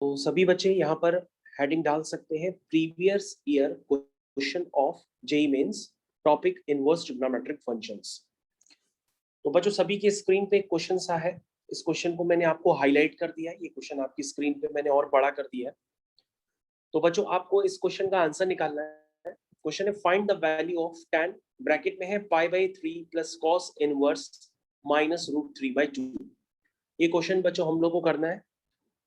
तो सभी बच्चे यहाँ पर हेडिंग डाल सकते हैं previous year question of JEE Mains topic inverse trigonometric functions. तो बच्चों सभी के स्क्रीन पे एक क्वेश्चन सा है, इस क्वेश्चन को मैंने आपको हाईलाइट कर दिया है, ये क्वेश्चन आपकी स्क्रीन पे मैंने और बड़ा कर दिया है। तो बच्चों आपको इस क्वेश्चन का आंसर निकालना है। क्वेश्चन है find the value of tan, bracket में है π/3 प्लस cos इनवर्स माइनस √3/2। ये क्वेश्चन बच्चों हम लोग को करना है।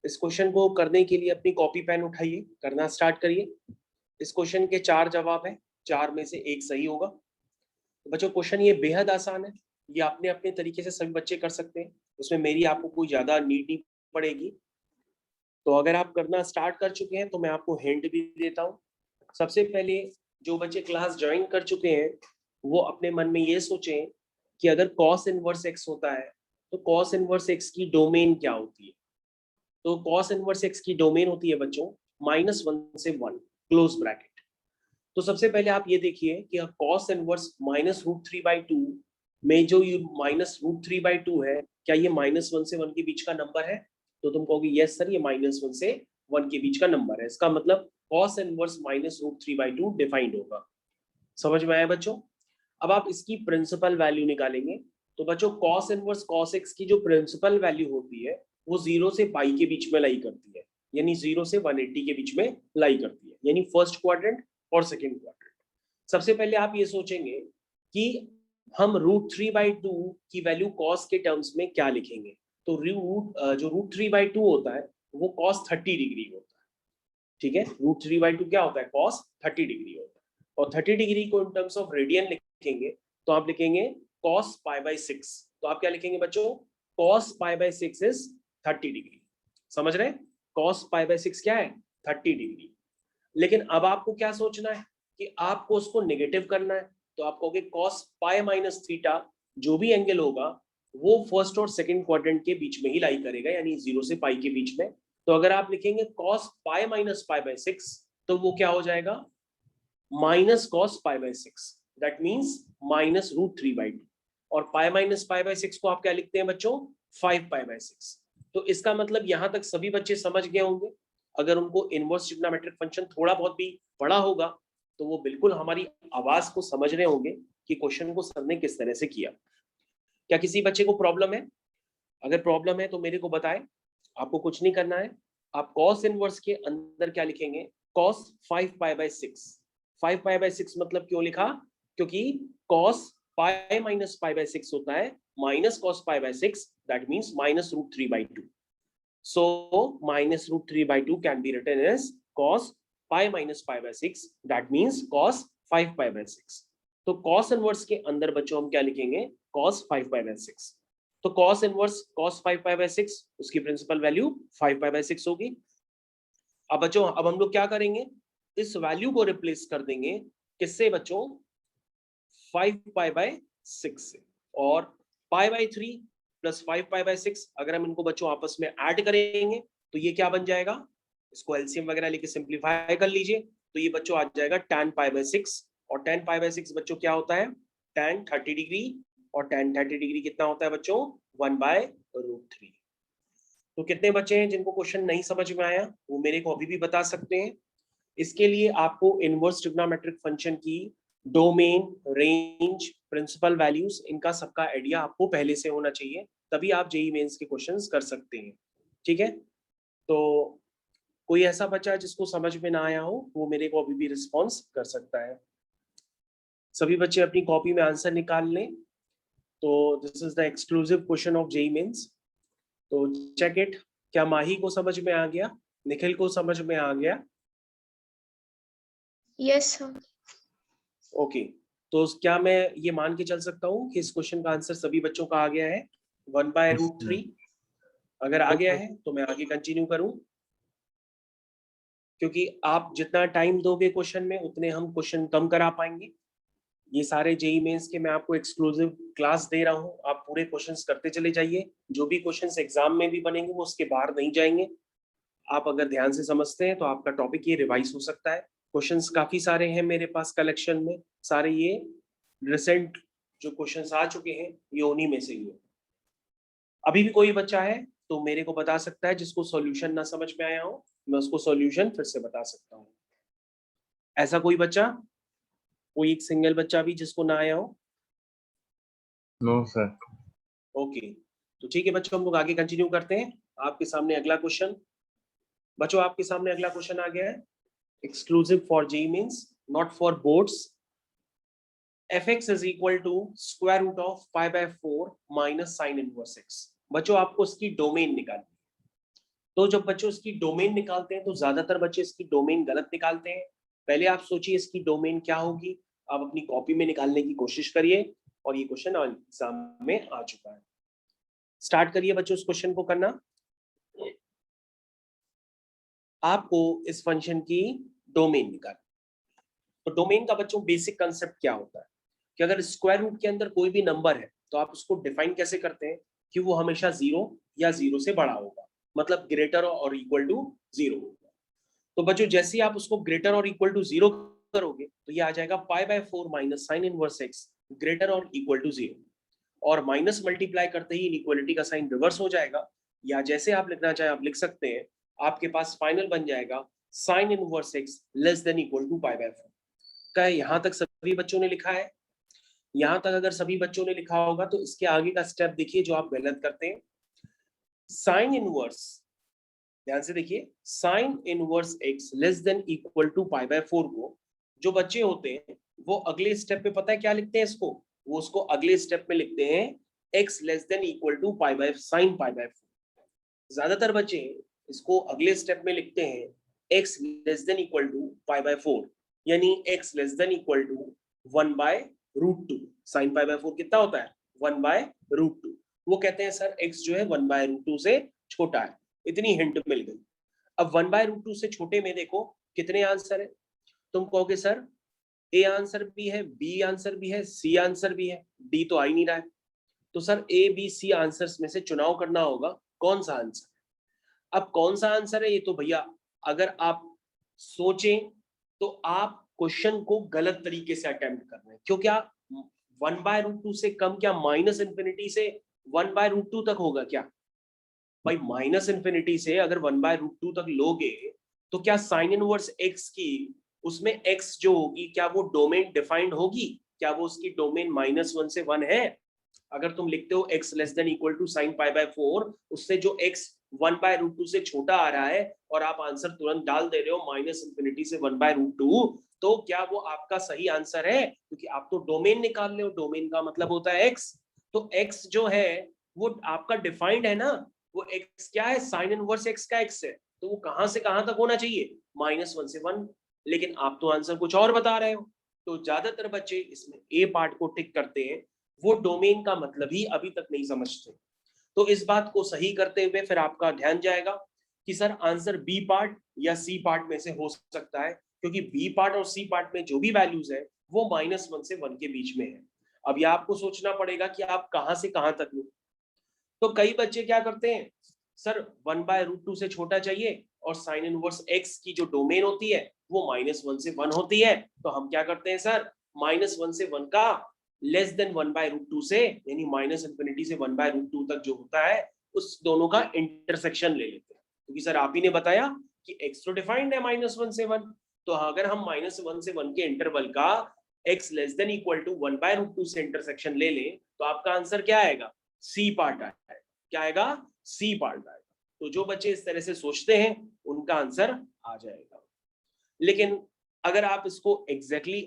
इस क्वेश्चन को करने के लिए अपनी कॉपी पेन उठाइए, करना स्टार्ट करिए। इस क्वेश्चन के 4 जवाब हैं, 4 में से एक सही होगा। तो बच्चों क्वेश्चन ये बेहद आसान है, ये अपने अपने तरीके से सभी बच्चे कर सकते हैं, उसमें मेरी आपको कोई ज्यादा नीड नहीं पड़ेगी। तो अगर आप करना स्टार्ट कर चुके हैं तो मैं आपको हिंट भी देता हूँ। सबसे पहले जो बच्चे क्लास ज्वाइन कर चुके हैं वो अपने मन में ये सोचें कि अगर cos इनवर्स x होता है तो cos इनवर्स x की डोमेन क्या होती है। तो cos इनवर्स x की डोमेन होती है बच्चों -1 से 1 क्लोज ब्रैकेट। तो सबसे पहले आप ये देखिए कि cos इनवर्स -√3/2 में जो ये -√3/2 है, क्या ये -1 से 1 के बीच का नंबर है? तो तुम कहोगे यस सर, ये -1 से 1 के बीच का नंबर है। इसका मतलब cos इनवर्स -√3/2 डिफाइंड होगा। समझ में आया बच्चों? अब आप इसकी प्रिंसिपल वैल्यू निकालेंगे। तो बच्चों cos इनवर्स cos x की जो प्रिंसिपल वैल्यू होती है वो 0 से पाई के बीच में लाई करती है, यानी 0 से 180 के बीच में लाई करती है, यानी फर्स्ट क्वाड्रेंट और सेकंड क्वाड्रेंट। सबसे पहले आप ये सोचेंगे कि हम √3/2 की वैल्यू cos के टर्म्स में क्या लिखेंगे। तो जो √3/2 होता है वो cos 30 डिग्री होता है। ठीक है, √3/2 क्या होता है? cos 30 डिग्री होता है। और 30 डिग्री को इन टर्म्स ऑफ रेडियन लिखेंगे तो आप लिखेंगे cos π/6। तो आप क्या लिखेंगे बच्चों? cos π/6 is 30 degree. समझ रहे? cos π/6 क्या है? 30 डिग्री। लेकिन अब आपको क्या सोचना है कि आपको उसको नेगेटिव करना है। तो आप कहोगे cos π-θ जो भी एंगल होगा वो फर्स्ट और सेकंड क्वाड्रेंट के बीच में ही लाई करेगा, यानी 0 से पाई के बीच में। तो अगर आप लिखेंगे cos π-π/6 तो वो क्या हो जाएगा? -cos π/6, that means -√3/2। और π-π/6 को आप क्या लिखते हैं बच्चों? 5π/6। तो इसका मतलब यहां तक सभी बच्चे समझ गए होंगे। अगर उनको इनवर्स ट्रिग्नोमेट्रिक फंक्शन थोड़ा बहुत भी पढ़ा होगा तो वो बिल्कुल हमारी आवाज को समझ रहे होंगे कि क्वेश्चन को सर ने किस तरह से किया। क्या किसी बच्चे को प्रॉब्लम है? अगर प्रॉब्लम है तो मेरे को बताएं। आपको कुछ नहीं करना है, आप cos इनवर्स के अंदर क्या लिखेंगे? cos 5π/6। 5π/6 मतलब क्यों लिखा? क्योंकि cos π-π/6 होता है -cos π/6, that means -√3/2। So -√3/2 can be written as cos π-π/6, that means cos 5π/6। तो cos इनवर्स के अंदर बच्चों हम क्या लिखेंगे? cos 5π/6। तो cos इनवर्स cos 5π/6 उसकी प्रिंसिपल वैल्यू 5π/6 होगी। अब बच्चों अब हम लोग क्या करेंगे? इस वैल्यू को रिप्लेस कर देंगे किससे बच्चों? 5π/6 से। और π/3 प्लस 5π/6 अगर हम इनको बच्चों आपस में ऐड करेंगे तो ये क्या बन जाएगा? इसको एलसीएम वगैरह लेके सिंप्लीफाई कर लीजिए तो ये बच्चों आ जाएगा tan π/6। और tan π/6 बच्चों क्या होता है? tan 30 degree. और tan 30 डिग्री कितना होता है बच्चों? 1/√3। तो कितने बच्चे हैं जिनको क्वेश्चन नहीं समझ में आया वो मेरे को अभी भी बता सकते हैं। इसके लिए आपको इनवर्स ट्रिग्नोमेट्रिक फंक्शन की डोमेन, रेंज, प्रिंसिपल वैल्यूज, इनका सबका आइडिया आपको पहले से होना चाहिए, तभी आप जेईई मेंस के क्वेश्चंस कर सकते हैं। ठीक है, तो कोई ऐसा बच्चा जिसको समझ में ना आया हो वो मेरे को अभी भी रिस्पॉन्स कर सकता है। सभी बच्चे अपनी कॉपी में आंसर निकाल लें। तो this is the exclusive question of JEE Mains. तो चेक इट। क्या माही को समझ में आ गया? निखिल को समझ में आ गया? Yes sir. ओके, तो क्या मैं ये मान के चल सकता हूँ कि इस क्वेश्चन का आंसर सभी बच्चों का आ गया है 1/√3? अगर आ गया है तो मैं आगे कंटिन्यू करूं, क्योंकि आप जितना टाइम दोगे क्वेश्चन में उतने हम क्वेश्चन कम करा पाएंगे। ये सारे जेईई मेंस के मैं आपको एक्सक्लूसिव क्लास दे रहा हूँ, आप पूरे क्वेश्चंस करते चले जाइए। जो भी क्वेश्चंस एग्जाम में भी बनेंगे वो उसके बाहर नहीं जाएंगे। आप अगर ध्यान से समझते हैं तो आपका टॉपिक ये रिवाइज हो सकता है। क्वेश्चंस काफी सारे हैं मेरे पास कलेक्शन में, सारे ये रिसेंट जो क्वेश्चंस आ चुके हैं ये उन्हीं में से ही है। अभी भी कोई बच्चा है तो मेरे को बता सकता है, जिसको सॉल्यूशन ना समझ में आया हो मैं उसको सॉल्यूशन फिर से बता सकता हूँ। ऐसा कोई बच्चा, कोई एक सिंगल बच्चा भी जिसको ना आया हो? No sir. ओके, तो ठीक है बच्चों, हम लोग आगे कंटिन्यू करते हैं। आपके सामने अगला क्वेश्चन, बच्चों आपके सामने अगला क्वेश्चन आ गया है। Exclusive for JEE Mains, not for boards. fx is equal to square root of pi by 4 minus sin inverse x। बच्चों आपको इसकी डोमेन निकालनी है। तो जब बच्चों इसकी डोमेन निकालते हैं तो ज्यादातर बच्चे इसकी डोमेन गलत निकालते हैं। पहले आप सोचिए इसकी डोमेन क्या होगी, आप अपनी कॉपी में निकालने की कोशिश करिए, और ये क्वेश्चन एग्जाम में आ चुका है। स्टार्ट करिए बच्चों इस क्वेश्चन को करना। आपको इस फंक्शन की डोमेन निकालनी। तो डोमेन का बच्चों बेसिक कंसेप्ट क्या होता है कि अगर स्क्वायर रूट के अंदर कोई भी नंबर है तो आप उसको डिफाइन कैसे करते हैं कि वो हमेशा 0 या 0 से बड़ा होगा, मतलब ग्रेटर और इक्वल टू 0 होगा। तो बच्चों जैसे ही आप उसको ग्रेटर और इक्वल टू 0 करोगे तो ये आ जाएगा पाई by 4 minus sign inverse x greater और इक्वल टू 0, और माइनस मल्टीप्लाई करते ही इनइक्वालिटी का साइन रिवर्स हो जाएगा, या जैसे आप लिखना चाहें आप लिख सकते हैं। आपके पास फाइनल बन जाएगा sine inverse x less than equal to pi by 4। क्या यहां तक सभी बच्चों ने लिखा है? यहां तक अगर सभी बच्चों ने लिखा होगा तो इसके आगे का स्टेप देखिए जो आप गलत करते हैं। साइन इनवर्स, ध्यान से देखिए, sine inverse x less than equal to pi by 4 को जो बच्चे होते हैं वो अगले स्टेप पे पता है क्या लिखते हैं इसको, वो उसको अगले स्टेप में लिखते हैं x less than equal to pi by sine pi by 4। ज्यादातर बच्चे इसको अगले स्टेप में लिखते हैं x less than equal to pi by 4, यानी x less than equal to 1 by root 2। Sine pi by 4 कितना होता है? 1 बाय रूट 2। वो कहते हैं सर एक्स जो है 1 बाय रूट 2 से छोटा है। इतनी हिंट मिल गई। अब 1 बाय रूट 2 से छोटे में देखो कितने आंसर है। तुम कहोगे सर ए आंसर भी है, बी आंसर भी है, सी आंसर भी है, डी तो आ ही नहीं रहा है। तो sir A B C answers में से चुनाव करना होगा कौन सा आंसर। अब कौन सा आंसर है ये तो भैया अगर आप सोचें तो आप क्वेश्चन को गलत तरीके से अटेम्प्ट कर रहे हैं। क्यों? क्या 1 बाय रूट 2 से कम क्या माइनस इंफिनिटी से 1 बाय रूट 2 तक होगा क्या? भाई माइनस इंफिनिटी से अगर 1 बाय रूट 2 तक लोगे तो क्या साइन इनवर्स एक्स की उसमें एक्स जो होगी क्या वो डोमेन डिफाइंड होगी? क्या वो उसकी डोमेन -1 से 1 है? अगर तुम लिखते हो x less than equal to sine pi by 4, उससे जो x 1 बाय रूट 2 से छोटा आ रहा है और आप आंसर तुरंत डाल दे रहे हो माइनस इंफिनिटी से 1 बाय रूट 2, तो क्या वो आपका सही आंसर है? क्योंकि आप तो डोमेन निकाल रहे हो, डोमेन का मतलब होता है x। तो x जो है वो आपका डिफाइंड है ना, वो x क्या है? साइन इनवर्स x का x है, तो वो कहां से कहां तक होना चाहिए? -1 से 1। लेकिन आप तो आंसर कुछ और बता रहे हो। तो ज्यादातर बच्चे इसमें ए पार्ट को टिक करते हैं, वो डोमेन का मतलब ही अभी तक नहीं समझते। तो इस बात को सही करते हुए फिर आपका ध्यान जाएगा कि सर आंसर बी पार्ट या सी पार्ट में से हो सकता है, क्योंकि बी पार्ट और सी पार्ट में जो भी वैल्यूज है वो -1 से 1 के बीच में है। अब ये आपको सोचना पड़ेगा कि आप कहां से कहां तक लो। तो कई बच्चे क्या करते हैं, सर 1 बाय रूट 2 से छोटा चाहिए और साइन इनवर्स एक्स की जो डोमेन होती है वो -1 से 1 होती है, तो हम क्या करते हैं सर -1 से 1 का लेस देन 1 बाय रूट 2 से, यानी माइनस इंफिनिटी से 1 बाय रूट 2 तक जो होता है उस दोनों का इंटरसेक्शन ले लेते हैं। क्योंकि सर आप ही ने बताया कि एक्स तो डिफाइंड है -1 से 1, तो अगर हम -1 से 1 के इंटरवल का x less than equal to 1 by root 2 से इंटरसेक्शन ले लें तो आपका आंसर क्या आएगा? सी पार्ट आएगा। क्या आएगा? सी पार्ट आएगा। तो जो बच्चे इस तरह से सोचते हैं उनका आंसर आ जाएगा। लेकिन अगर आप इसको एग्जैक्टली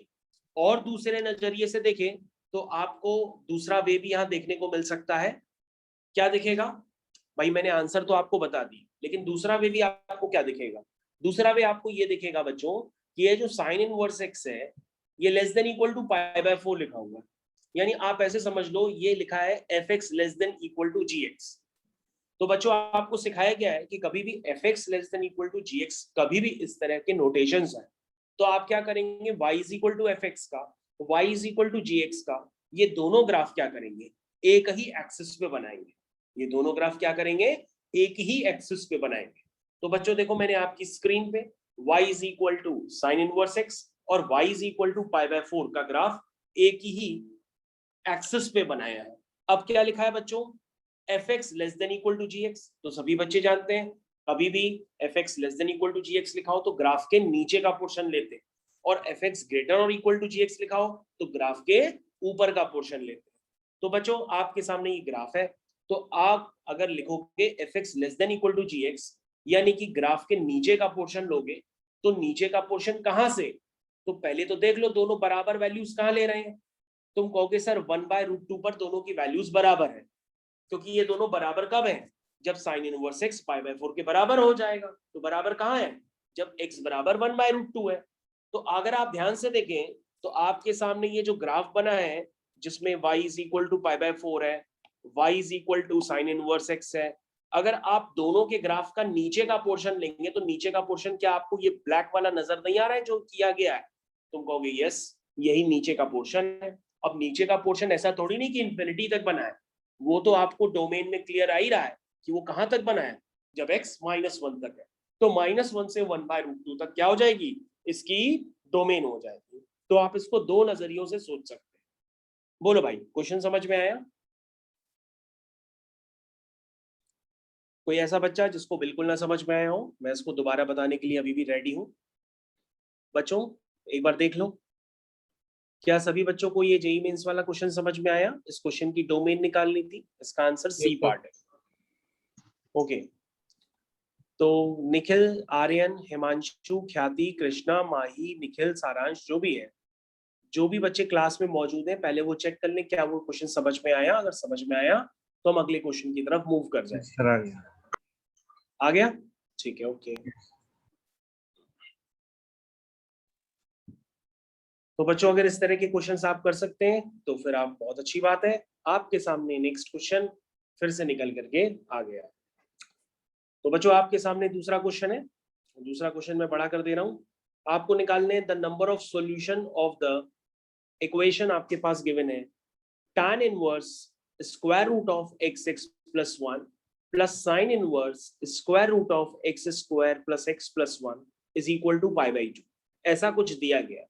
और दूसरे नजरिए से देखें तो आपको दूसरा वे भी यहां देखने को मिल सकता है। क्या दिखेगा? भाई मैंने आंसर तो आपको बता दी, लेकिन दूसरा वे भी आपको क्या दिखेगा? दूसरा वे आपको ये दिखेगा बच्चों कि ये जो साइन इनवर्स एक्स है ये less than equal to pi by 4 लिखा हुआ है। यानी आप ऐसे समझ लो ये लिखा है f x less than equal to g x. तो बच्चों आपको सिखाया गया है कि कभी भी f x less than equal to g x कभी भी इस तरह के नोटेशंस हैं तो आप क्या करेंगे, y is equal to f x का, y is equal to g x का, ये दोनों ग्राफ क्या करेंगे? एक ही एक्सिस पे बनाएंगे। ये दोनों ग्राफ क्या करेंगे? एक ही एक्सिस पे बनाएंगे। तो बच्चों देखो मैंने आपकी स्क्रीन पे y is equal to sine inverse x और y is equal to pi by 4 का ग्राफ एक ही एक्सिस पे बनाया है। अब क्या लिखा है बच्चों? fx less than equal to gx, तो सभी बच्चे जानते हैं कभी भी fx less than equal to gx लिखा हो तो ग्राफ के नीचे का पोर्शन लेते हैं, और fx ग्रेटर और इक्वल टू gx लिखा हो तो ग्राफ के ऊपर का पोर्शन लेते हैं। तो बच्चों आपके सामने ये ग्राफ है, तो आप अगर लिखोगे fx less than equal to gx यानी कि ग्राफ के नीचे का पोर्शन लोगे, तो नीचे का पोर्शन कहां से, तो पहले तो देख लो दोनों बराबर वैल्यूज कहां ले रहे हैं। तुम कहोगे सर 1/√2 पर दोनों की वैल्यूज बराबर है, क्योंकि ये दोनों बराबर कब है, जब साइन इनवर्स x π/4 के बराबर हो जाएगा। तो बराबर कहाँ है, जब x बराबर 1/√2 है। तो अगर आप ध्यान से देखें तो आपके सामने ये जो ग्राफ बना है जिसमें y इज इक्वल टू π/4 है, y is equal to sine inverse x है, अगर आप दोनों के ग्राफ का नीचे का पोर्शन लेंगे तो नीचे का पोर्शन क्या आपको ये ब्लैक वाला नजर नहीं आ रहा है जो किया गया है, तुम कहोगे यस यही नीचे का पोर्शन है। अब नीचे का पोर्शन ऐसा थोड़ी नहीं कि इंफिनिटी तक बना है, वो तो आपको डोमेन में क्लियर आ ही रहा है कि वो कहां तक बना है, जब x -1 तक है, तो -1 से 1/√2 तक क्या हो जाएगी, इसकी डोमेन हो जाएगी। तो आप इसको दो नजरियों से सोच सकते हैं। बोलो भाई क्वेश्चन समझ में आया? कोई ऐसा बच्चा जिसको बिल्कुल ना समझ में आया हो, मैं इसको दोबारा बताने के लिए अभी भी रेडी हूं। बच्चों एक बार देख लो, क्या सभी बच्चों को ये जेईई मेंस वाला क्वेश्चन समझ में आया? इस क्वेश्चन की डोमेन निकालनी थी, इसका आंसर सी पार्ट है। ओके, तो निखिल, आर्यन, हिमांशु, ख्याति, कृष्णा, माही, निखिल, सारांश, जो भी बच्चे क्लास में मौजूद हैं पहले वो चेक कर लें क्या वो क्वेश्चन समझ में आया। अगर समझ में आया तो हम अगले क्वेश्चन की तरफ मूव कर जाए। सर आ गया। आ गया? ठीक है, ओके। तो बच्चों अगर इस तरह के क्वेश्चंस आप कर सकते हैं तो फिर आप बहुत अच्छी बात है। आपके सामने नेक्स्ट क्वेश्चन फिर से निकल करके आ गया। तो बच्चों आपके सामने दूसरा क्वेश्चन है, दूसरा क्वेश्चन मैं बड़ा कर दे रहा हूं। आपको निकालने the number of solution of the equation आपके पास गिवन है tan inverse square root of x plus 1 plus sine inverse square root of x square plus x plus 1 is equal to π/2, ऐसा कुछ दिया गया।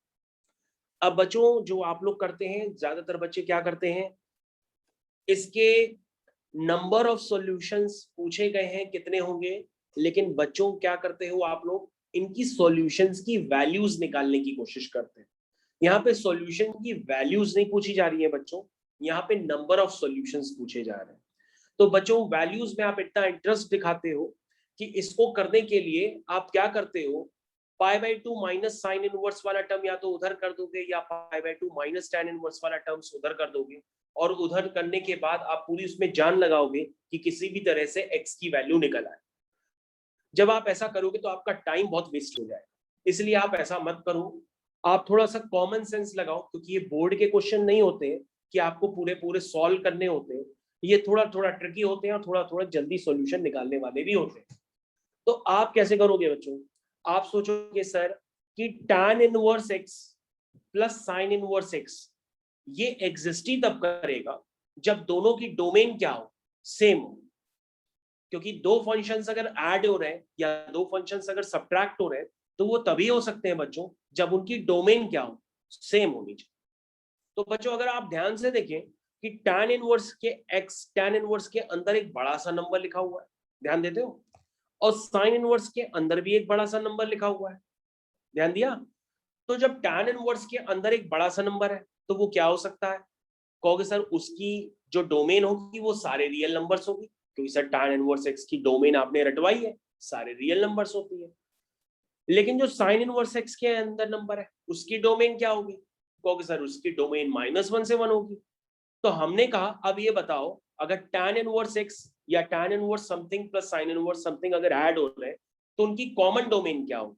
अब बच्चों जो आप लोग करते हैं, ज्यादातर बच्चे क्या करते हैं, इसके नंबर ऑफ सॉल्यूशंस पूछे गए हैं कितने होंगे, लेकिन बच्चों क्या करते हो आप लोग, इनकी सॉल्यूशंस की वैल्यूज निकालने की कोशिश करते हैं। यहाँ पे सॉल्यूशन की वैल्यूज नहीं पूछी जा रही है बच्चों, यहाँ पे नंबर ऑफ सॉल्यूशंस पूछे जा रहे हैं। तो बच्चों वैल्यूज में आप इतना इंटरेस्ट दिखाते हो कि इसको करने के लिए आप क्या करते हो, π/2 माइनस साइन इनवर्स वाला टर्म या तो उधर कर दोगे या π/2 माइनस tan इनवर्स वाला टर्म्स उधर कर दोगे, और उधर करने के बाद आप पूरी उसमें जान लगाओगे कि किसी भी तरह से x की वैल्यू निकल आए। जब आप ऐसा करोगे तो आपका टाइम बहुत वेस्ट हो जाएगा, इसलिए आप ऐसा मत करो। आप थोड़ा सा कॉमन सेंस लगाओ, क्योंकि ये बोर्ड के क्वेश्चन नहीं होते हैं कि आपको पूरे पूरे सॉल्व करने होते हैं, ये थोड़ा थोड़ा ट्रिकी होते हैं और थोड़ा थोड़ा जल्दी सॉल्यूशन निकालने वाले भी होते हैं। तो आप कैसे करोगे बच्चों, आप सोचोगे सर कि tan inverse x plus sine inverse x ये एग्जिस्ट ही तब करेगा जब दोनों की डोमेन क्या हो, सेम हो। क्योंकि दो फंक्शंस अगर ऐड हो रहे हैं या दो फंक्शंस अगर सब्ट्रैक्ट हो रहे हैं तो वो तभी हो सकते हैं बच्चों जब उनकी डोमेन क्या हो, सेम होनी चाहिए। तो बच्चों अगर आप ध्यान से देखें कि tan इनवर्स के x, tan इनवर्स के अंदर एक बड़ा सा नंबर लिखा हुआ है, ध्यान देते हो, और साइन इनवर्स के अंदर भी एक बड़ा सा नंबर लिखा हुआ है, ध्यान दिया। तो जब tan इनवर्स के अंदर एक बड़ा सा नंबर है तो वो क्या हो सकता है, कहोगे सर उसकी जो डोमेन होगी वो सारे रियल नंबर्स होगी, क्योंकि सर tan इनवर्स x की डोमेन आपने रटवाई है, सारे रियल नंबर्स होती है। लेकिन जो साइन इनवर्स x के अंदर नंबर है उसकी डोमेन क्या होगी, कहोगे सर उसकी डोमेन -1 से 1 होगी। तो हमने कहा अब ये बताओ अगर tan इनवर्स x या tan inverse something plus sine inverse something अगर ऐड हो रहे हैं तो उनकी कॉमन डोमेन क्या होगी,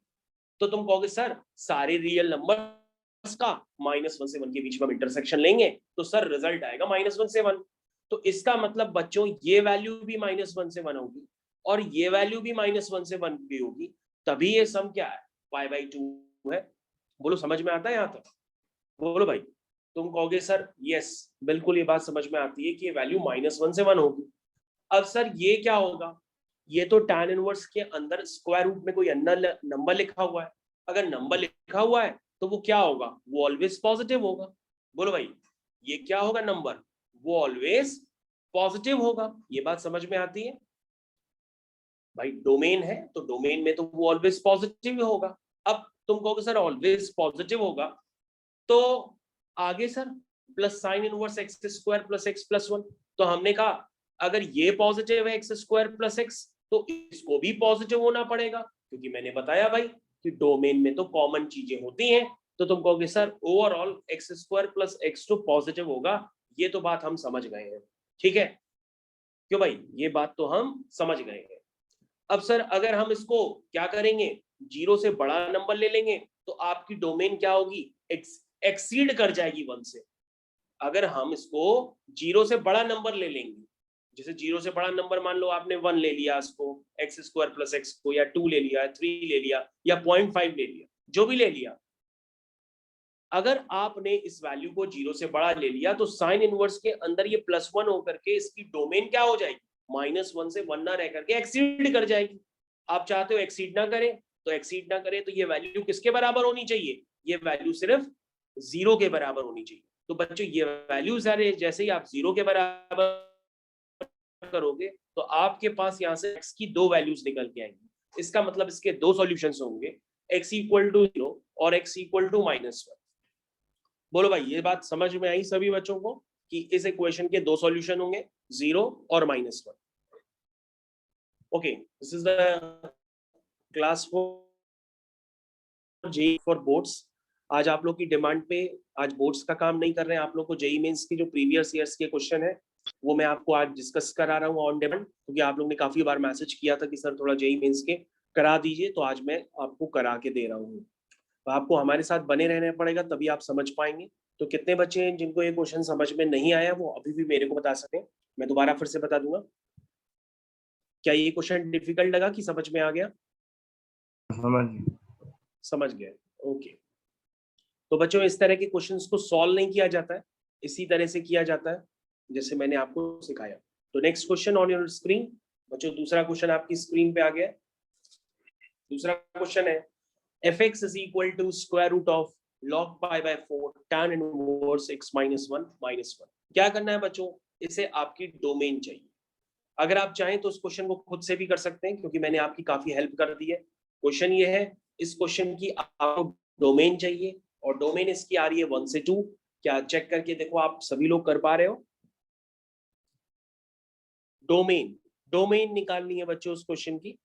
तो तुम कहोगे सर सारे रियल नंबर्स का -1 से 1 के बीच में हम इंटरसेक्शन लेंगे तो सर रिजल्ट आएगा -1 से 1। तो इसका मतलब बच्चों ये वैल्यू भी -1 से 1 होगी और ये वैल्यू भी -1 से 1 भी होगी, तभी ये सम क्या है, π/2 है। बोलो समझ में आता है यहाँ तक? बोलो भाई। तुम कहोगे सर यस बिल्कुल ये बात समझ में आती है कि ये वैल्यू -1 से 1 होगी। अब सर ये क्या होगा, ये तो tan इनवर्स के अंदर स्क्वायर रूट में कोई अन्य नंबर लिखा हुआ है, अगर नंबर लिखा हुआ है तो वो क्या होगा, वो ऑलवेज पॉजिटिव होगा। बोलो भाई ये क्या होगा नंबर, वो ऑलवेज पॉजिटिव होगा। ये बात समझ में आती है भाई? डोमेन है तो डोमेन में तो वो ऑलवेज पॉजिटिव होगा। अब तुम कहोगे सर ऑलवेज पॉजिटिव होगा तो आगे sir plus sine inverse x square plus x plus 1, तो हमने कहा अगर ये पॉजिटिव है एक्स स्क्वायर प्लस एक्स तो इसको भी पॉजिटिव होना पड़ेगा, क्योंकि मैंने बताया भाई कि डोमेन में तो कॉमन चीजें होती हैं। तो तुम कहोगे sir overall x square plus x तो पॉजिटिव होगा। ये तो बात हम समझ गए हैं, ठीक है? क्यों भाई? ये बात तो हम समझ गए हैं। अब सर अगर हम इसको क्या करेंगे, जीरो से बड़ा नंबर ले लेंगे तो आपकी डोमेन क्या होगी, एक्सीड कर जाएगी 1 से। अगर हम इसको जीरो से बड़ा नंबर ले लेंगे, जैसे जीरो से बड़ा नंबर मान लो आपने 1 ले लिया, इसको एक्स स्क्वायर प्लस एक्स को, या 2 ले लिया, 3 ले लिया, या 0.5 ले लिया, जो भी ले लिया, अगर आपने इस वैल्यू को जीरो से बड़ा ले लिया तो साइन इनवर्स के अंदर ये +1 होकर के इसकी डोमेन क्या हो जाएगी, -1 से 1 ना रह करके एक्सीड कर जाएगी। आप चाहते हो एक्सीड ना करे, तो एक्सीड ना करे तो ये वैल्यू किसके बराबर होनी चाहिए, ये वैल्यू सिर्फ 0 के बराबर होनी चाहिए। तो बच्चों ये वैल्यू सारे जैसे ही आप 0 के बराबर करोगे तो आपके पास यहाँ से x की 2 वैल्यूज निकल के आएंगी। इसका मतलब इसके 2 सॉल्यूशंस होंगे, x = 0 और x = -1। बोलो भाई ये बात समझ में आई सभी बच्चों को कि इस इक्वेशन के 2 सॉल्यूशन होंगे, 0 और -1। Okay, this is the class for JEE for boards. आज आप लोग की डिमांड पे आज बोर्ड्स का काम नहीं कर रहे हैं, आप लोग को जेई मेंस के जो प्रीवियस ईयर्स के क्वेश्चन है वो मैं आपको आज डिस्कस करा रहा हूँ ऑन डिमांड, क्योंकि आप लोग ने काफी बार मैसेज किया था कि सर थोड़ा जेई मेंस के करा दीजिए, तो आज मैं आपको करा के दे रहा हूँ। तो आपको हमारे साथ बने रहना पड़ेगा तभी आप समझ पाएंगे। तो कितने बच्चे हैं जिनको ये क्वेश्चन समझ में नहीं आया वो अभी भी मेरे को बता सकते हैं, मैं दोबारा फिर से बता दूंगा। क्या ये क्वेश्चन डिफिकल्ट लगा कि समझ में आ गया? समझ गए, ओके। तो बच्चों इस तरह के क्वेश्चंस को सॉल्व नहीं किया जाता है, इसी तरह से किया जाता है जैसे मैंने आपको सिखाया। तो next question on your screen बच्चों, दूसरा क्वेश्चन आपकी स्क्रीन पे आ गया। दूसरा क्वेश्चन है fx is equal to square root of log pi/4 tan inverse x -1 -1। क्या करना है बच्चों, इसे आपकी डोमेन चाहिए। अगर आप चाहें तो उस क्वेश्चन को खुद से भी कर सकते हैं, क्योंकि मैंने आपकी काफी हेल्प कर दी है। क्वेश्चन ये है, इस क्वेश्चन की आपको डोमेन चाहिए और डोमेन इसकी आ रही है 1 से 2। क्या चेक करके देखो आप सभी लोग कर पा रहे हो? डोमेन निकालनी है बच्चों उस क्वेश्चन की।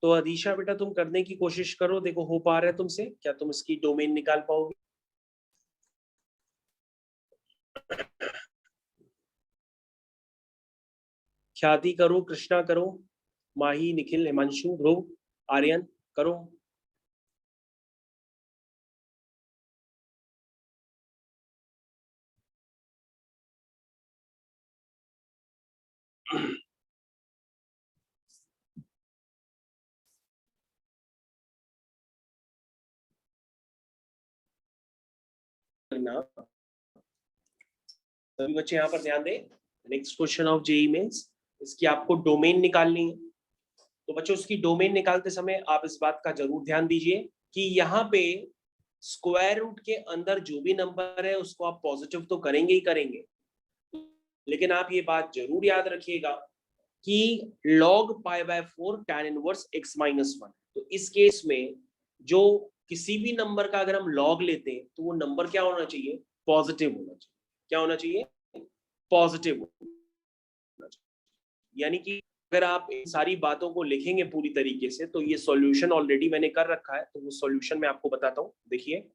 तो अदीशा बेटा तुम करने की कोशिश करो, देखो हो पा रहा है तुमसे, क्या तुम इसकी डोमेन निकाल पाओगे? ख्याति करो, कृष्णा करो, माही, निखिल, हिमांशु, ध्रुव, आर्यन करो। सभी बच्चे यहाँ पर ध्यान दें। Next question of JEE Mains, इसकी आपको डोमेन निकालनी है। तो बच्चों उसकी डोमेन निकालते समय आप इस बात का जरूर ध्यान दीजिए कि यहाँ पे स्क्वायर रूट के अंदर जो भी नंबर है उसको आप पॉजिटिव तो करेंगे ही करेंगे, लेकिन आप ये बात जरूर याद रखिएगा कि log pi/4 tan inverse x -1। तो इस केस में जो किसी भी नंबर का अगर हम लॉग लेते हैं तो वो नंबर क्या होना चाहिए, पॉजिटिव होना चाहिए। क्या होना चाहिए? पॉजिटिव होना चाहिए। यानी कि अगर आप इन सारी बातों को लिखेंगे पूरी तरीके से तो ये सॉल्यूशन ऑलरेडी मैंने कर रखा है, तो वो सॉल्यूशन मैं आपको बताता हूँ। देखिए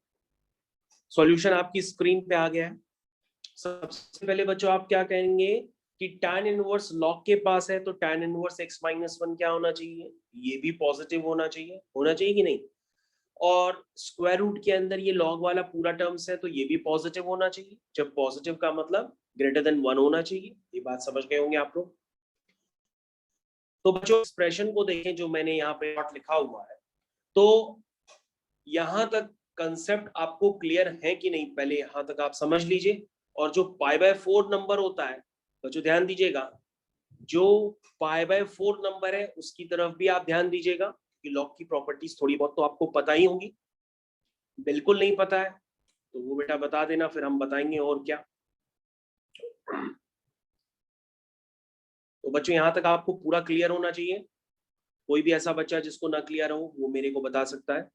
सॉल्यूशन आपकी स्क्रीन पे आ गया है। सबसे पहले बच्चों आप क्या कहेंगे कि tan इनवर्स log के पास है तो tan इनवर्स x -1 क्या होना चाहिए, ये भी पॉजिटिव होना चाहिए। होना चाहिए कि नहीं? और स्क्वायर रूट के अंदर ये log वाला पूरा टर्म्स है तो ये भी पॉजिटिव होना चाहिए। जब पॉजिटिव का मतलब >1 होना चाहिए। ये बात समझ गए होंगे आप लोग। तो बच्चों एक्सप्रेशन को देखें जो मैंने यहाँ पे लिखा हुआ है, तो यहाँ तक कंसेप्ट आपको क्लियर है कि नहीं, पहले यहाँ तक आप समझ लीजिए। और जो pi/4 नंबर होता है बच्चों ध्यान दीजिएगा, जो pi/4 नंबर है उसकी तरफ भी आप ध्यान दीजिएगा कि लॉग की प्रॉपर्टीज थोड़ी बहुत तो आपको पता ही होंगी। बिल्कुल नहीं पता है तो वो बेटा बता देना, फिर हम बताएंगे और क्या। तो बच्चों यहां तक आपको पूरा क्लियर होना चाहिए। कोई भी ऐसा बच्चा जिसको ना क्लियर हो वो मेरे को बता सकता है।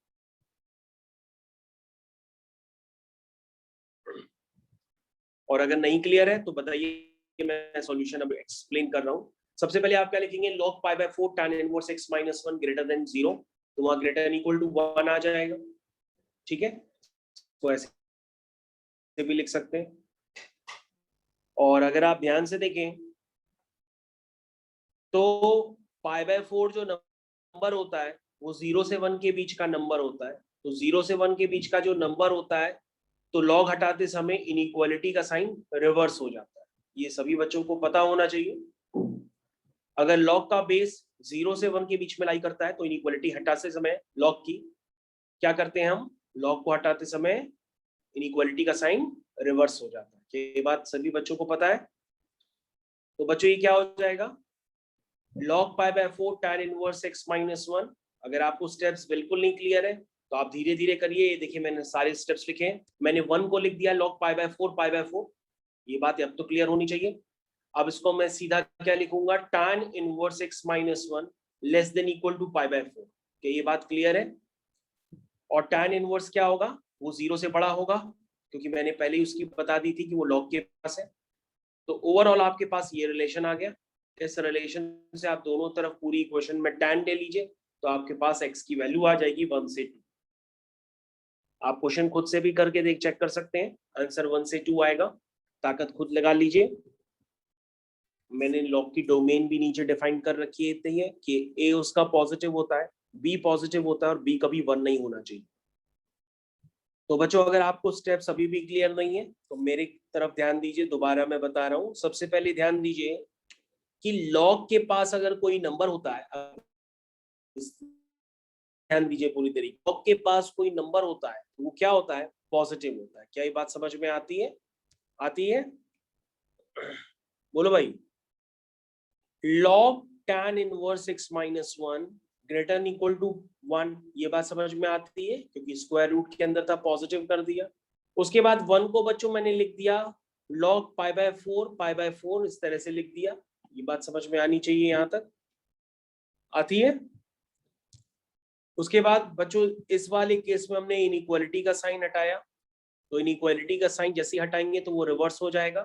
और अगर नहीं क्लियर है तो बताइए, मैं सॉल्यूशन अब एक्सप्लेन कर रहा हूँ। सबसे पहले आप क्या लिखेंगे, log pi by 4 tan inverse x minus 1 greater then 0, तो वहां ग्रेटर देन इक्वल टू 1 आ जाएगा। ठीक है, तो ऐसे भी लिख सकते हैं। और अगर आप ध्यान से देखें तो पाई बाय 4 जो नंबर होता है वो 0 से 1 के बीच का नंबर होता है। तो 0 से 1 के बीच का जो नंबर होता है तो लॉग हटाते समय इनइक्वालिटी का साइन रिवर्स हो जाता है। ये सभी बच्चों को पता होना चाहिए। अगर लॉग का बेस 0 से 1 के बीच में लाई करता है तो इनइक्वालिटी हटाते समय लॉग की क्या करते हैं हम, लॉग को हटाते समय इनइक्वालिटी का साइन रिवर्स हो जाता है। ये बात सभी बच्चों को पता है। तो बच्चों ये क्या हो जाएगा, log pi by 4 tan inverse x minus 1। अगर आपको स्टेप्स बिल्कुल नहीं क्लियर है तो आप धीरे धीरे करिए। ये देखिए मैंने सारे स्टेप्स लिखे हैं। मैंने 1 को लिख दिया log pi by 4 pi by 4। ये बात अब तो क्लियर होनी चाहिए। अब इसको मैं सीधा क्या लिखूंगा, tan inverse x minus 1 less than equal to pi by 4। क्या ये बात क्लियर है? और tan इनवर्स क्या होगा, वो 0 से बड़ा होगा, क्योंकि मैंने पहले ही उसकी बता दी थी कि वो log के पास है। तो ओवरऑल आपके पास ये रिलेशन आ गया। इस रिलेशन से आप दोनों तरफ पूरी इक्वेशन में tan ले लीजिए, तो आपके पास x की वैल्यू आ जाएगी 1 से 2। आप क्वेश्चन खुद से भी करके देख चेक कर सकते हैं, आंसर 1 से 2 आएगा। ताकत खुद लगा लीजिए। मैंने लॉग की डोमेन भी नीचे डिफाइन कर रखी है इतनी है कि a उसका पॉजिटिव होता है, b पॉजिटिव होता है और b कभी 1 नहीं होना चाहिए। तो बच्चों अगर आपको स्टेप्स अभी भी क्लियर नहीं है तो मेरी तरफ ध्यान दीजिए, दोबारा मैं बता रहा हूँ। सबसे पहले ध्यान दीजिए कि लॉग के पास अगर कोई नंबर होता है, ध्यान दीजिए पूरी तरीके, लॉग के पास कोई नंबर होता है तो वो क्या होता है, पॉजिटिव होता है। क्या ये बात समझ में आती है? आती है? बोलो भाई। Log tan inverse x minus 1 greater than equal to 1, ये बात समझ में आती है क्योंकि स्क्वायर रूट के अंदर था, पॉजिटिव कर दिया। उसके बाद 1 को बच्चों मैंने लिख दिया log पाई बाय 4 इस तरह से लिख दिया। ये बात समझ में आनी चाहिए, यहां तक आती है? उसके बाद बच्चों इस वाले केस में हमने इनइक्वालिटी का साइन हटाया, तो इनइक्वालिटी का साइन जैसे ही हटाएंगे तो वो रिवर्स हो जाएगा।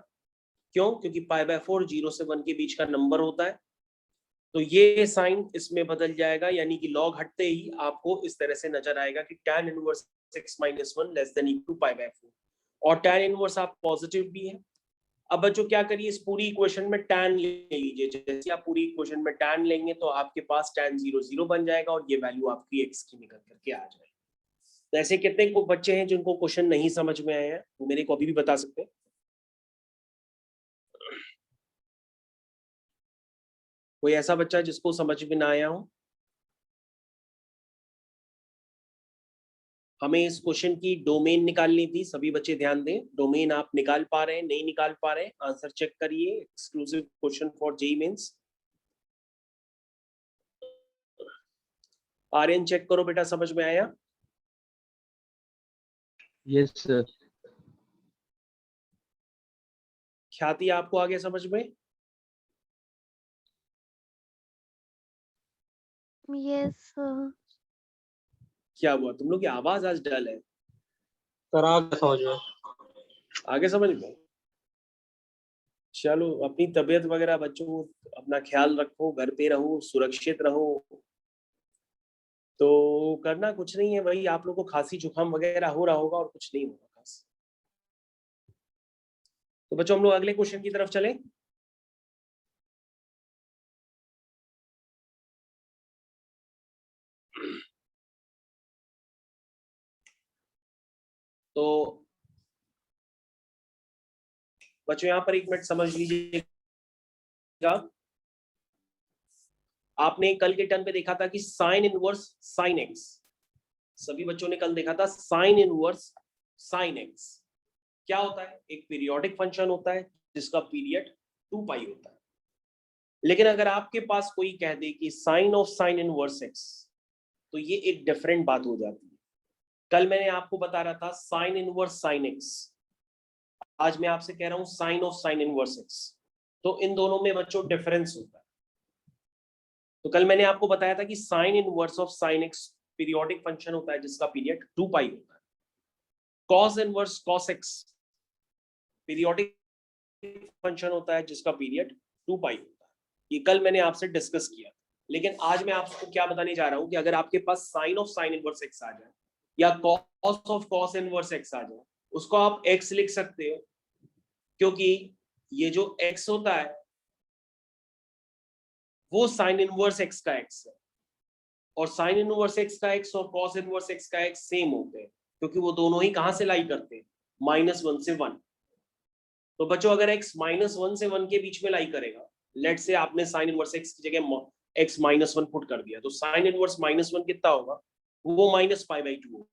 क्यों? क्योंकि पाई बाय 4 0 से 1 के बीच का नंबर होता है। तो ये साइन इसमें बदल जाएगा, यानी कि लॉग हटते ही आपको इस तरह से नजर आएगा कि tan inverse x minus 1 less than equal to pi by 4। और tan इनवर्स आप पॉजिटिव भी है। अब बच्चों क्या करिए, इस पूरी इक्वेशन में tan ले लीजिए। जैसे आप पूरी इक्वेशन में tan लेंगे तो आपके पास tan 0 0 बन जाएगा और ये वैल्यू आपकी x की निकल करके आ जाएगी। तो ऐसे कितने को बच्चे हैं जिनको क्वेश्चन नहीं समझ में आए हैं, वो मेरे को अभी भी बता सकते हैं? कोई ऐसा बच्चा जिसको समझ में ना आया हो? हमें इस क्वेश्चन की डोमेन निकालनी थी। सभी बच्चे ध्यान दें, डोमेन आप निकाल पा रहे हैं नहीं निकाल पा रहे हैं, आंसर चेक करिए। Exclusive question for JEE Mains. Aryan check करो बेटा, समझ में आया? Yes sir. ख्याति आपको आगे समझ में? यस क्या हुआ, तुम लोग की आवाज आज डल है। सर आगे समझ में। आगे समझ में? चलो, अपनी तबीयत वगैरह बच्चों अपना ख्याल रखो, घर पे रहो, सुरक्षित रहो। तो करना कुछ नहीं है, वही आप लोग को खांसी जुकाम वगैरह हो रहा होगा और कुछ नहीं होगा खास। तो बच्चों हम लोग अगले क्वेश्चन की तरफ चलें। तो बच्चों यहाँ पर एक मिनट समझ लीजिएगा। आपने कल के टर्म पे देखा था कि साइन इनवर्स साइन एक्स, सभी बच्चों ने कल देखा था साइन इनवर्स साइन एक्स क्या होता है, एक पीरियोडिक फंक्शन होता है जिसका पीरियड 2 पाई होता है। लेकिन अगर आपके पास कोई कह दे कि sine of sine inverse x, तो ये एक डिफरेंट बात हो जाती है। कल मैंने आपको बता रहा था साइन इनवर्स साइन एक्स, आज मैं आपसे कह रहा हूं sine of sine inverse x. तो इन दोनों में बच्चों डिफरेंस होता है। तो कल मैंने आपको बताया था कि sine inverse of sine x periodic function होता है जिसका पीरियड 2 पाई होता है। Cos inverse cos x periodic function होता है जिसका पीरियड 2 पाई होता है। ये कल मैंने आपसे डिस्कस किया। लेकिन आज मैं आपको क्या बताने जा रहा हूं कि अगर आपके पास sine of sine inverse X आ जाए या cos of cos inverse X आ जाए, उसको आप एक्स लिख सकते हो, क्योंकि ये जो एक्स होता है वो साइन इनवर्स एक्स का एक्स है, और साइन इनवर्स एक्स का एक्स और कॉस इनवर्स एक्स का एक्स सेम होते हैं, क्योंकि वो दोनों ही कहां से लाई करते हैं, -1 से 1। तो बच्चों अगर x -1 से 1 के बीच में लाई करेगा, लेट से आपने साइन इनवर्स x की जगह x -1 पुट कर दिया, तो साइन इनवर्स -1 कितना होगा, वो -π/2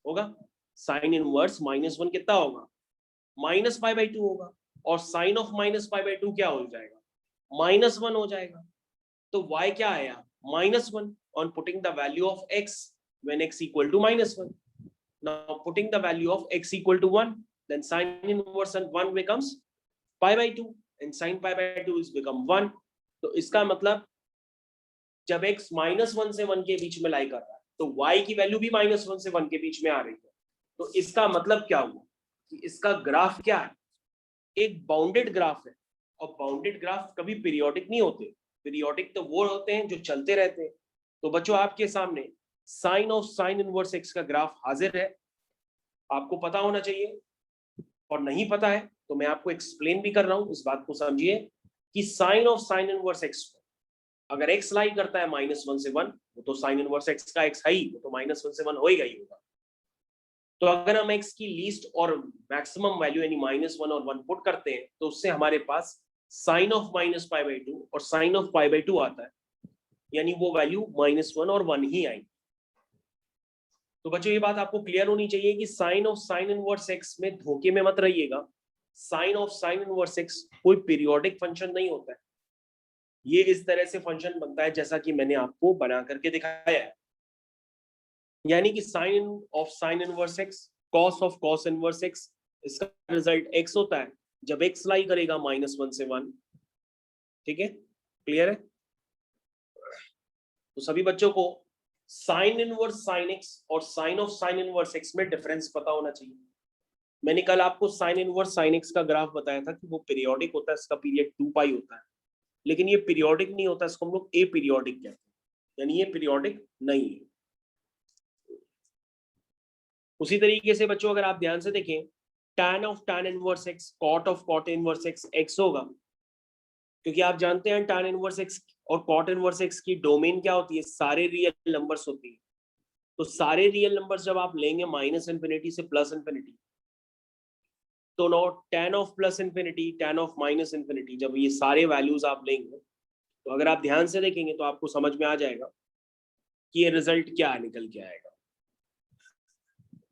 होगा। साइन इनवर्स -1 कितना होगा, -π/2 होगा। और साइन ऑफ -π/2 क्या हो जाएगा, -1 हो जाएगा। तो y क्या आया, -1 on putting the value of x when x equal to -1. Now putting the value of x equal to 1, then sin inverse 1 becomes π/2 and sin π/2 is become 1. तो इसका मतलब जब x -1 से 1 के बीच में लाई कर रहा है तो y की वैल्यू भी -1 से 1 के बीच में आ रही है। तो इसका मतलब क्या हुआ कि इसका ग्राफ क्या है, एक बाउंडेड ग्राफ है। और बाउंडेड ग्राफ कभी पीरियोडिक नहीं होते, पीरियोडिक तो वो होते हैं जो चलते रहते हैं। तो बच्चों आपके सामने sine of sine inverse x का ग्राफ हाजिर है, आपको पता होना चाहिए। और नहीं पता है तो मैं आपको एक्सप्लेन भी कर रहा हूं, इस बात को समझिए कि sine of sine inverse x, अगर एक्स लाई करता है -1 से 1, वो तो साइन इनवर्स एक्स का एक्स है ही, वो तो -1 से 1 होएगा ही होगा। तो अगर हम x की लीस्ट और मैक्सिमम वैल्यू यानी -1 और 1 पुट करते हैं तो उससे हमारे पास साइन ऑफ -π/2 और साइन ऑफ π/2 आता है, यानी वो वैल्यू -1 और 1 ही आएगी। तो बच्चों ये बात आपको क्लियर होनी चाहिए कि sine of sine inverse x में धोखे में मत रहिएगा। Sine of sine inverse x कोई पीरियोडिक फंक्शन नहीं होता है, ये इस तरह से फंक्शन बनता है जैसा कि मैंने आपको बना करके दिखाया है। यानी कि sine of sine inverse x, cos of cos inverse x, इसका रिजल्ट x होता है जब x लाई करेगा -1 से 1। ठीक है, क्लियर है। तो सभी बच्चों को साइन इनवर्स साइन एक्स और sine of sine inverse x में डिफरेंस पता होना चाहिए। मैंने कल आपको साइन इनवर्स साइन एक्स का ग्राफ बताया था कि वो पीरियोडिक होता है, इसका पीरियड 2 पाई होता है, लेकिन ये पीरियोडिक नहीं होता, इसको हम लोग ए पीरियोडिक कहते हैं, यानी ये पीरियोडिक नहीं है। उसी तरीके से बच्चों अगर आप ध्यान से देखें, tan of tan inverse x, cot of cot inverse x x होगा, क्योंकि आप जानते हैं tan इनवर्स x और cot इनवर्स x की डोमेन क्या होती है, सारे रियल नंबर्स होती है। तो सारे रियल नंबर्स जब आप लेंगे -∞ से +∞, तो no tan of +∞, tan of -∞, जब ये सारे वैल्यूज आप लेंगे तो अगर आप ध्यान से देखेंगे तो आपको समझ में आ जाएगा कि ये रिजल्ट क्या निकल के आएगा।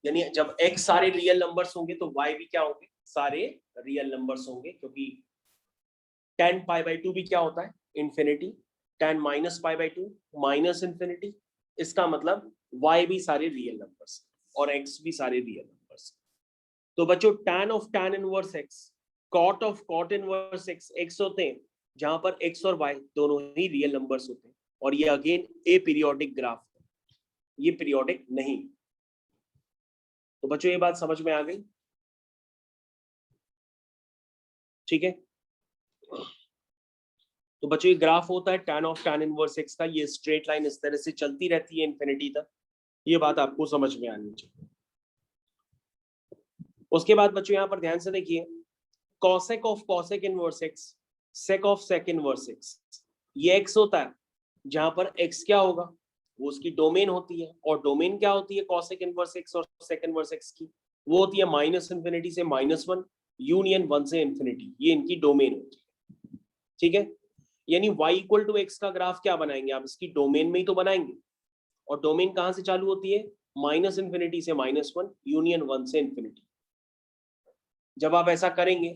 यानी जब x सारे रियल नंबर्स होंगे तो y भी क्या होंगे, सारे रियल नंबर्स होंगे, क्योंकि tan π/2 भी क्या होता है, इंफिनिटी, tan -π/2 -∞। इसका मतलब y भी सारे रियल नंबर्स और x भी सारे रियल नंबर्स। तो बच्चों tan of tan inverse x, cot of cot inverse x x होते हैं जहां पर x और y दोनों ही रियल नंबर्स होते हैं, और ये अगेन ए पीरियोडिक ग्राफ है, ये पीरियोडिक नहीं। तो बच्चों ये बात समझ में आ गई, ठीक है। तो बच्चों ये ग्राफ होता है tan of tan inverse x का, ये स्ट्रेट लाइन इस तरह से चलती रहती है इंफिनिटी तक, ये बात आपको समझ में आनी चाहिए। उसके बाद बच्चों यहाँ पर ध्यान से देखिए, cosec of cosec inverse x, sec of sec inverse x, ये x होता है जहां पर x क्या होगा, वो उसकी डोमेन होती है, और डोमेन क्या होती है cosec इनवर्स x और sec इनवर्स x की, वो होती है -∞ से -1 यूनियन 1 से इंफिनिटी, ये इनकी डोमेन होती है। ठीक है, यानी y इक्वल टू एक्स का ग्राफ क्या बनाएंगे आप, इसकी डोमेन में ही तो बनाएंगे, और डोमेन कहां से चालू होती है, -∞ से -1 यूनियन 1 से इंफिनिटी। जब आप ऐसा करेंगे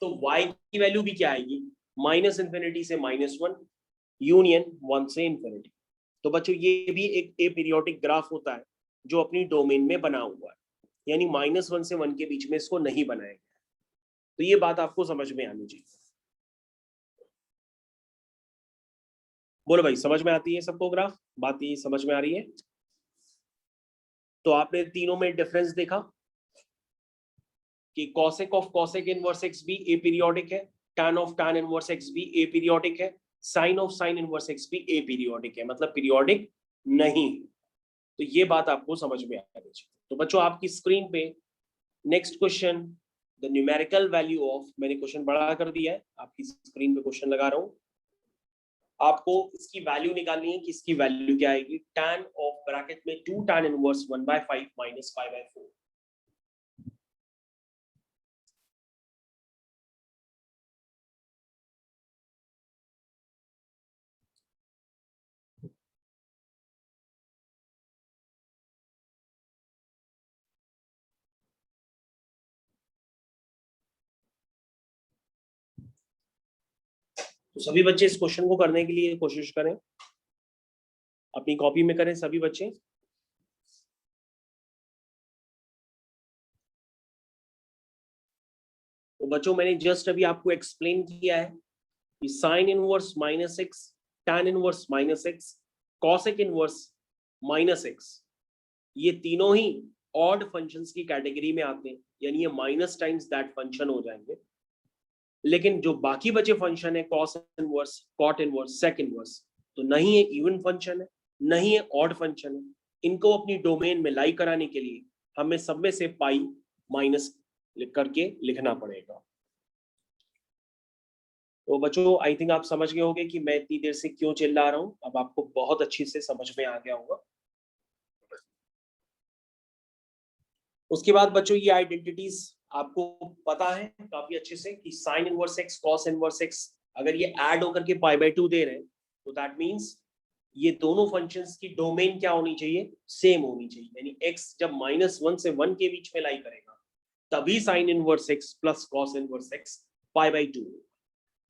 तो y की वैल्यू भी क्या आएगी, -∞ से -1 यूनियन 1 से इंफिनिटी। तो बच्चों ये भी एक ए पीरियोडिक ग्राफ होता है जो अपनी डोमेन में बना हुआ है, यानी -1 से 1 के बीच में इसको नहीं बनाया गया। तो ये बात आपको समझ में आनी चाहिए। बोलो भाई, समझ में आती है सबको ग्राफ? बात ये समझ में आ रही है? तो आपने तीनों में डिफरेंस देखा कि cosec of cosec inverse x भी अपीरियोडिक है, tan of tan inverse x भी अपीरियोडिक है, sin of sin inverse x भी अपीरियोडिक है, मतलब पीरियोडिक नहीं। तो ये बात आपको समझ में आनी चाहिए। तो बच्चों आपकी स्क्रीन पे next question, the numerical value of, मैंने क्वेश्चन बड़ा कर दिया है, आपकी स्क्रीन पे क्वेश्चन लगा रहा हूं। आपको इसकी वैल्यू निकालनी है कि इसकी वैल्यू क्या आएगी। tan ऑफ ब्रैकेट में 2 tan इनवर्स 1/5 माइनस 5/4। तो सभी बच्चे इस क्वेश्चन को करने के लिए कोशिश करें, अपनी कॉपी में करें सभी बच्चे। तो बच्चों मैंने जस्ट अभी आपको एक्सप्लेन किया है कि sign inverse -x, tan inverse -x, cosec inverse -x, ये तीनों ही ऑड फंक्शंस की कैटेगरी में आते हैं, यानी ये माइनस टाइम्स दैट फंक्शन हो जाएंगे। लेकिन जो बाकी बचे फंक्शन है cos inverse, cot inverse, sec inverse, तो नहीं है इवन फंक्शन है, नहीं है ऑड फंक्शन है। इनको अपनी डोमेन में लाई कराने के लिए हमें सब में से पाई माइनस करके लिखना पड़ेगा। तो बच्चों आई थिंक आप समझ गए होंगे कि मैं इतनी देर से क्यों चिल्ला रहा हूं, अब आपको बहुत अच्छी से समझ में आ गया होगा। उसके बाद बच्चों ये आइडेंटिटीज आपको पता है काफी अच्छे से कि sign inverse x, cos inverse x, अगर ये ऐड होकर के π/2 दे रहे हैं तो दैट मींस ये दोनों फंक्शंस की डोमेन क्या होनी चाहिए, सेम होनी चाहिए। यानी x जब -1 से 1 के बीच में लाई करेगा तभी sine inverse x plus cos inverse X π/2।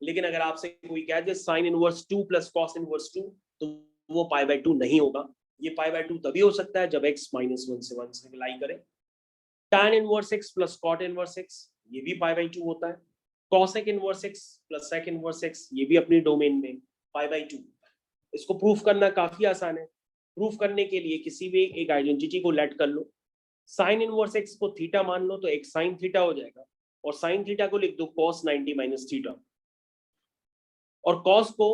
लेकिन अगर आपसे कोई कह दे sine inverse 2 plus cos inverse 2, तो वो π/2 नहीं होगा। ये π/2 तभी हो सकता है जब x -1 से 1 से लाई करे। tan inverse x plus cot inverse x, ये भी π/2 होता है। cosec inverse x plus sec inverse x, ये भी अपनी डोमेन में π/2। इसको प्रूफ करना काफी आसान है। प्रूफ करने के लिए किसी भी एक आइडेंटिटी को लेट कर लो, साइन इनवर्स x को थीटा मान लो तो एक साइन थीटा हो जाएगा, और साइन थीटा को लिख दो cos 90 माइनस थीटा, और cos को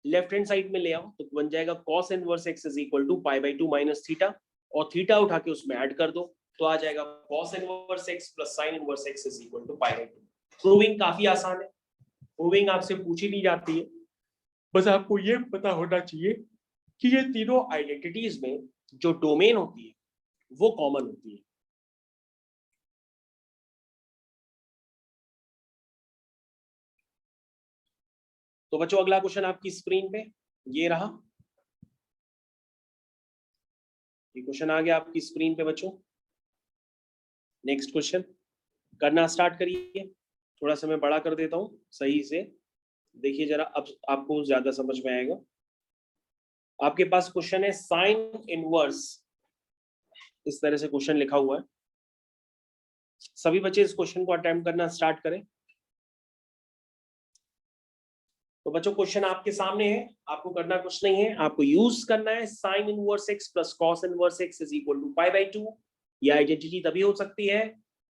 लेफ्ट हैंड साइड में ले आओ तो बन जाएगा cos inverse x is equal to π/2 minus theta, और थीटा उठा के उसमें ऐड कर दो तो आ जाएगा cos inverse x plus sin inverse x is equal to π/2। Proving काफी आसान है, प्रूविंग आपसे पूछी नहीं जाती है, बस आपको ये पता होना चाहिए कि ये तीनों आइडेंटिटीज में जो डोमेन होती है वो कॉमन होती है। तो बच्चों अगला क्वेश्चन आपकी स्क्रीन पे ये रहा, ये क्वेश्चन आ गया आपकी स्क्रीन पे बच्चों। नेक्स्ट क्वेश्चन करना स्टार्ट करिए, थोड़ा सा मैं बड़ा कर देता हूं सही से, देखिए जरा, अब आपको ज्यादा समझ में आएगा। आपके पास क्वेश्चन है साइन इनवर्स, इस तरह से क्वेश्चन लिखा हुआ है। सभी बच्चे इस क्वेश्चन को अटेम्प्ट करना स्टार्ट करें। तो बच्चों क्वेश्चन आपके सामने है, आपको करना कुछ नहीं है, आपको यूज करना है sine inverse x plus cos inverse x is equal to π/2। ये आइडेंटिटी तभी हो सकती है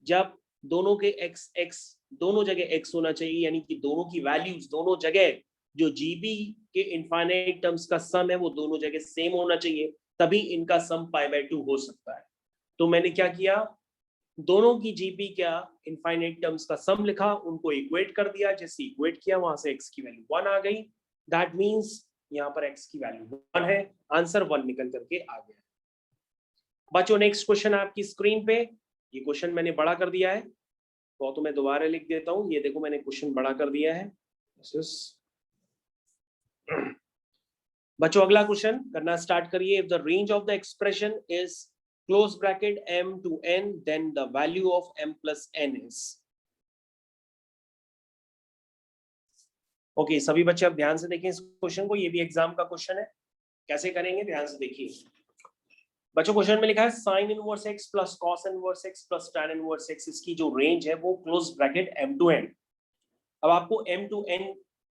जब दोनों के x दोनों जगह x होना चाहिए, यानी कि दोनों की वैल्यूज दोनों जगह जो जीबी के इनफाइनाइट टर्म्स का सम है वो दोनों जगह सेम होना चाहिए, तभी इनका सम π/2 हो सकता है। तो मैंने क्या किया, दोनों की जीपी क्या इनफाइनाइट टर्म्स का सम लिखा, उनको इक्वेट कर दिया, जैसे इक्वेट किया वहां से x की वैल्यू 1 आ गई, दैट मींस यहाँ पर x की वैल्यू 1 है, आंसर 1 निकल करके आ गया। बच्चों नेक्स्ट क्वेश्चन आपकी स्क्रीन पे, ये क्वेश्चन मैंने बड़ा कर दिया है तो मैं दोबारा लिख देता हूं, ये देखो मैंने क्वेश्चन बड़ा कर दिया है। बच्चों अगला क्वेश्चन करना स्टार्ट करिए। If the range of the expression is close bracket m to n, then the value of m plus n is। Okay सभी बच्चे अब ध्यान से देखें इस क्वेश्चन को, ये भी एग्जाम का क्वेश्चन है, कैसे करेंगे ध्यान से देखिए। बच्चों क्वेश्चन में लिखा है sine inverse x plus cos inverse x plus tan inverse x, इसकी जो रेंज है वो close bracket m to n। अब आपको m टू n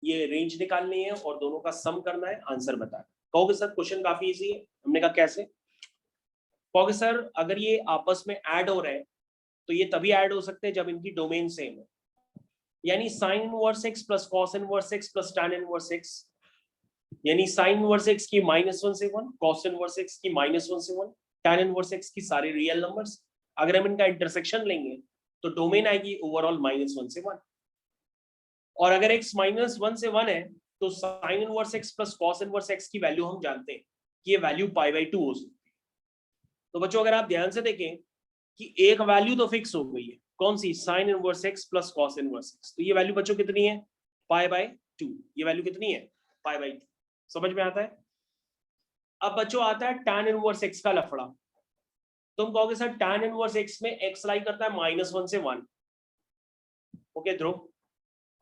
ये रेंज निकालनी है और दोनों का सम करना है, आंसर बताना। कहोगे सर क्वेश्चन काफी इजी है, हमने कहा कैसे? कहोगे सर अगर ये आपस में ऐड हो रहे हैं तो ये तभी ऐड हो सकते हैं जब इनकी डोमेन सेम है, यानी sine inverse x plus cos inverse x plus tan inverse x, यानी साइन इनवर्स एक्स की -1 से 1, कॉस इनवर्स एक्स की -1 से 1, tan इनवर्स एक्स की सारे रियल नंबर्स। अगर हम इनका इंटरसेक्शन लेंगे तो डोमेन आएगी ओवरऑल -1 से 1, और अगर x -1 से 1 है तो sine inverse x plus cos inverse x की वैल्यू हम जानते हैं कि ये वैल्यू π/2 हो सकती है। तो बच्चों अगर आप ध्यान से देखें कि एक वैल्यू तो फिक्स हो गई है, कौन सी? Sine inverse x plus cos inverse x. तो ये वैल्यू बच्चों कितनी है? π/2। ये वैल्यू कितनी है? π/2। समझ में आता है? अब बच्चों आता है tan इनवर्स एक्स का लफड़ा। तुम कहोगे सर tan इनवर्स एक्स में x लाई करता है -1 से 1। ओके ध्रुव,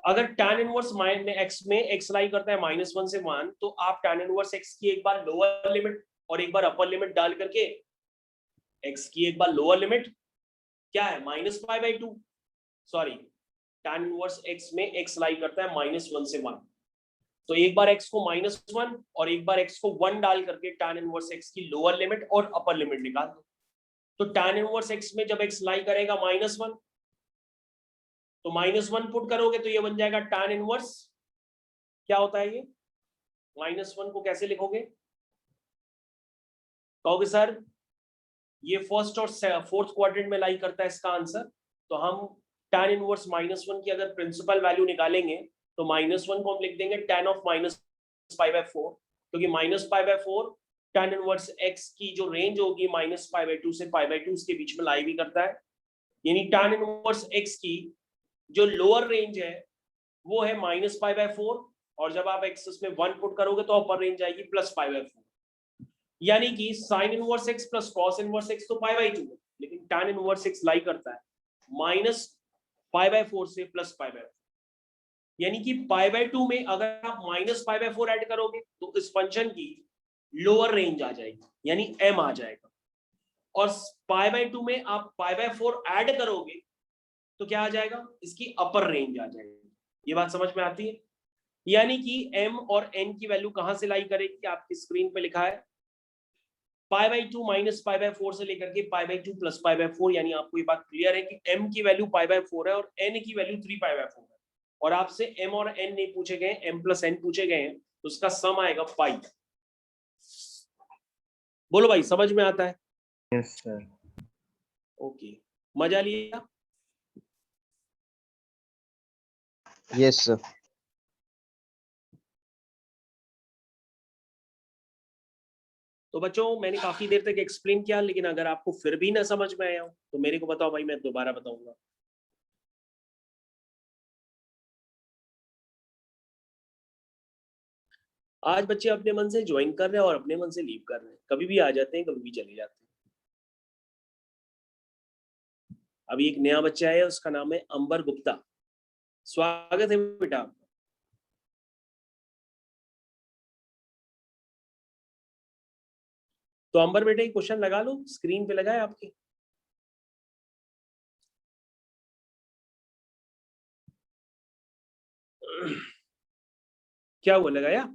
अगर tan इनवर्स x में x लाई करता है -1 से 1 तो आप tan इनवर्स x की एक बार लोअर लिमिट और एक बार अपर लिमिट डाल करके x की एक बार लोअर लिमिट क्या है? -π/2। सॉरी, tan इनवर्स x में x लाई करता है -1 से 1, तो एक बार x को -1 और एक बार x को 1 डाल करके tan इनवर्स x की लोअर लिमिट और अपर लिमिट निकाल दो। तो tan इनवर्स x में जब x लाई करेगा -1 तो -1 पुट करोगे तो ये बन जाएगा tan इनवर्स, क्या होता है ये? -1 को कैसे लिखोगे? कहोगे सर ये फर्स्ट और फोर्थ क्वाड्रेंट में लाई करता है इसका आंसर, तो हम tan इनवर्स -1 की अगर प्रिंसिपल वैल्यू निकालेंगे तो -1 को हम लिख देंगे tan ऑफ -π/4, क्योंकि -π/4 tan इनवर्स x की जो रेंज होगी -π/2 से π/2 के बीच में लाई भी करता है, यानी tan इनवर्स x की जो लोअर रेंज है वो है -π/4, और जब आप x में 1 पुट करोगे तो अपर रेंज आएगी +π/4, यानी कि sin inverse x plus cos inverse x तो π/2 है, लेकिन tan इनवर्स x लाई करता है -π/4 से +π/4, यानी कि π/2 में अगर आप -π/4 ऐड करोगे तो इस फंक्शन की लोअर रेंज आ जाएगी, यानी m आ जाएगा, और π/2 में आप π/4 ऐड करोगे तो क्या आ जाएगा? इसकी अपर रेंज आ जाएगी। ये बात समझ में आती है? यानी कि m और n की वैल्यू कहां से लाई करेगी? आपकी स्क्रीन पे लिखा है π/2 -π/4 से लेकर के π/2 + π/4, यानी आपको ये बात क्लियर है कि m की वैल्यू π/4 है और n की वैल्यू 3π/4 है, और आपसे m और n नहीं पूछे गए, m + n पूछे गए हैं, तो उसका सम आएगा पाई। बोलो भाई समझ में आता है? Yes sir. ओके, मजा लिया? Yes sir. तो बच्चों मैंने काफी देर तक एक्सप्लेन किया, लेकिन अगर आपको फिर भी ना समझ में आया हो तो मेरे को बताओ भाई, मैं दोबारा बताऊंगा। आज बच्चे अपने मन से ज्वाइन कर रहे हैं और अपने मन से लीव कर रहे हैं, कभी भी आ जाते हैं कभी भी चले जाते हैं। अभी एक नया बच्चा है, उसका नाम है अंबर गुप्ता। स्वागत है बेटा। तो अंबर बेटा एक क्वेश्चन लगा लो, स्क्रीन पे लगा है आपके। क्या हुआ, लगाया?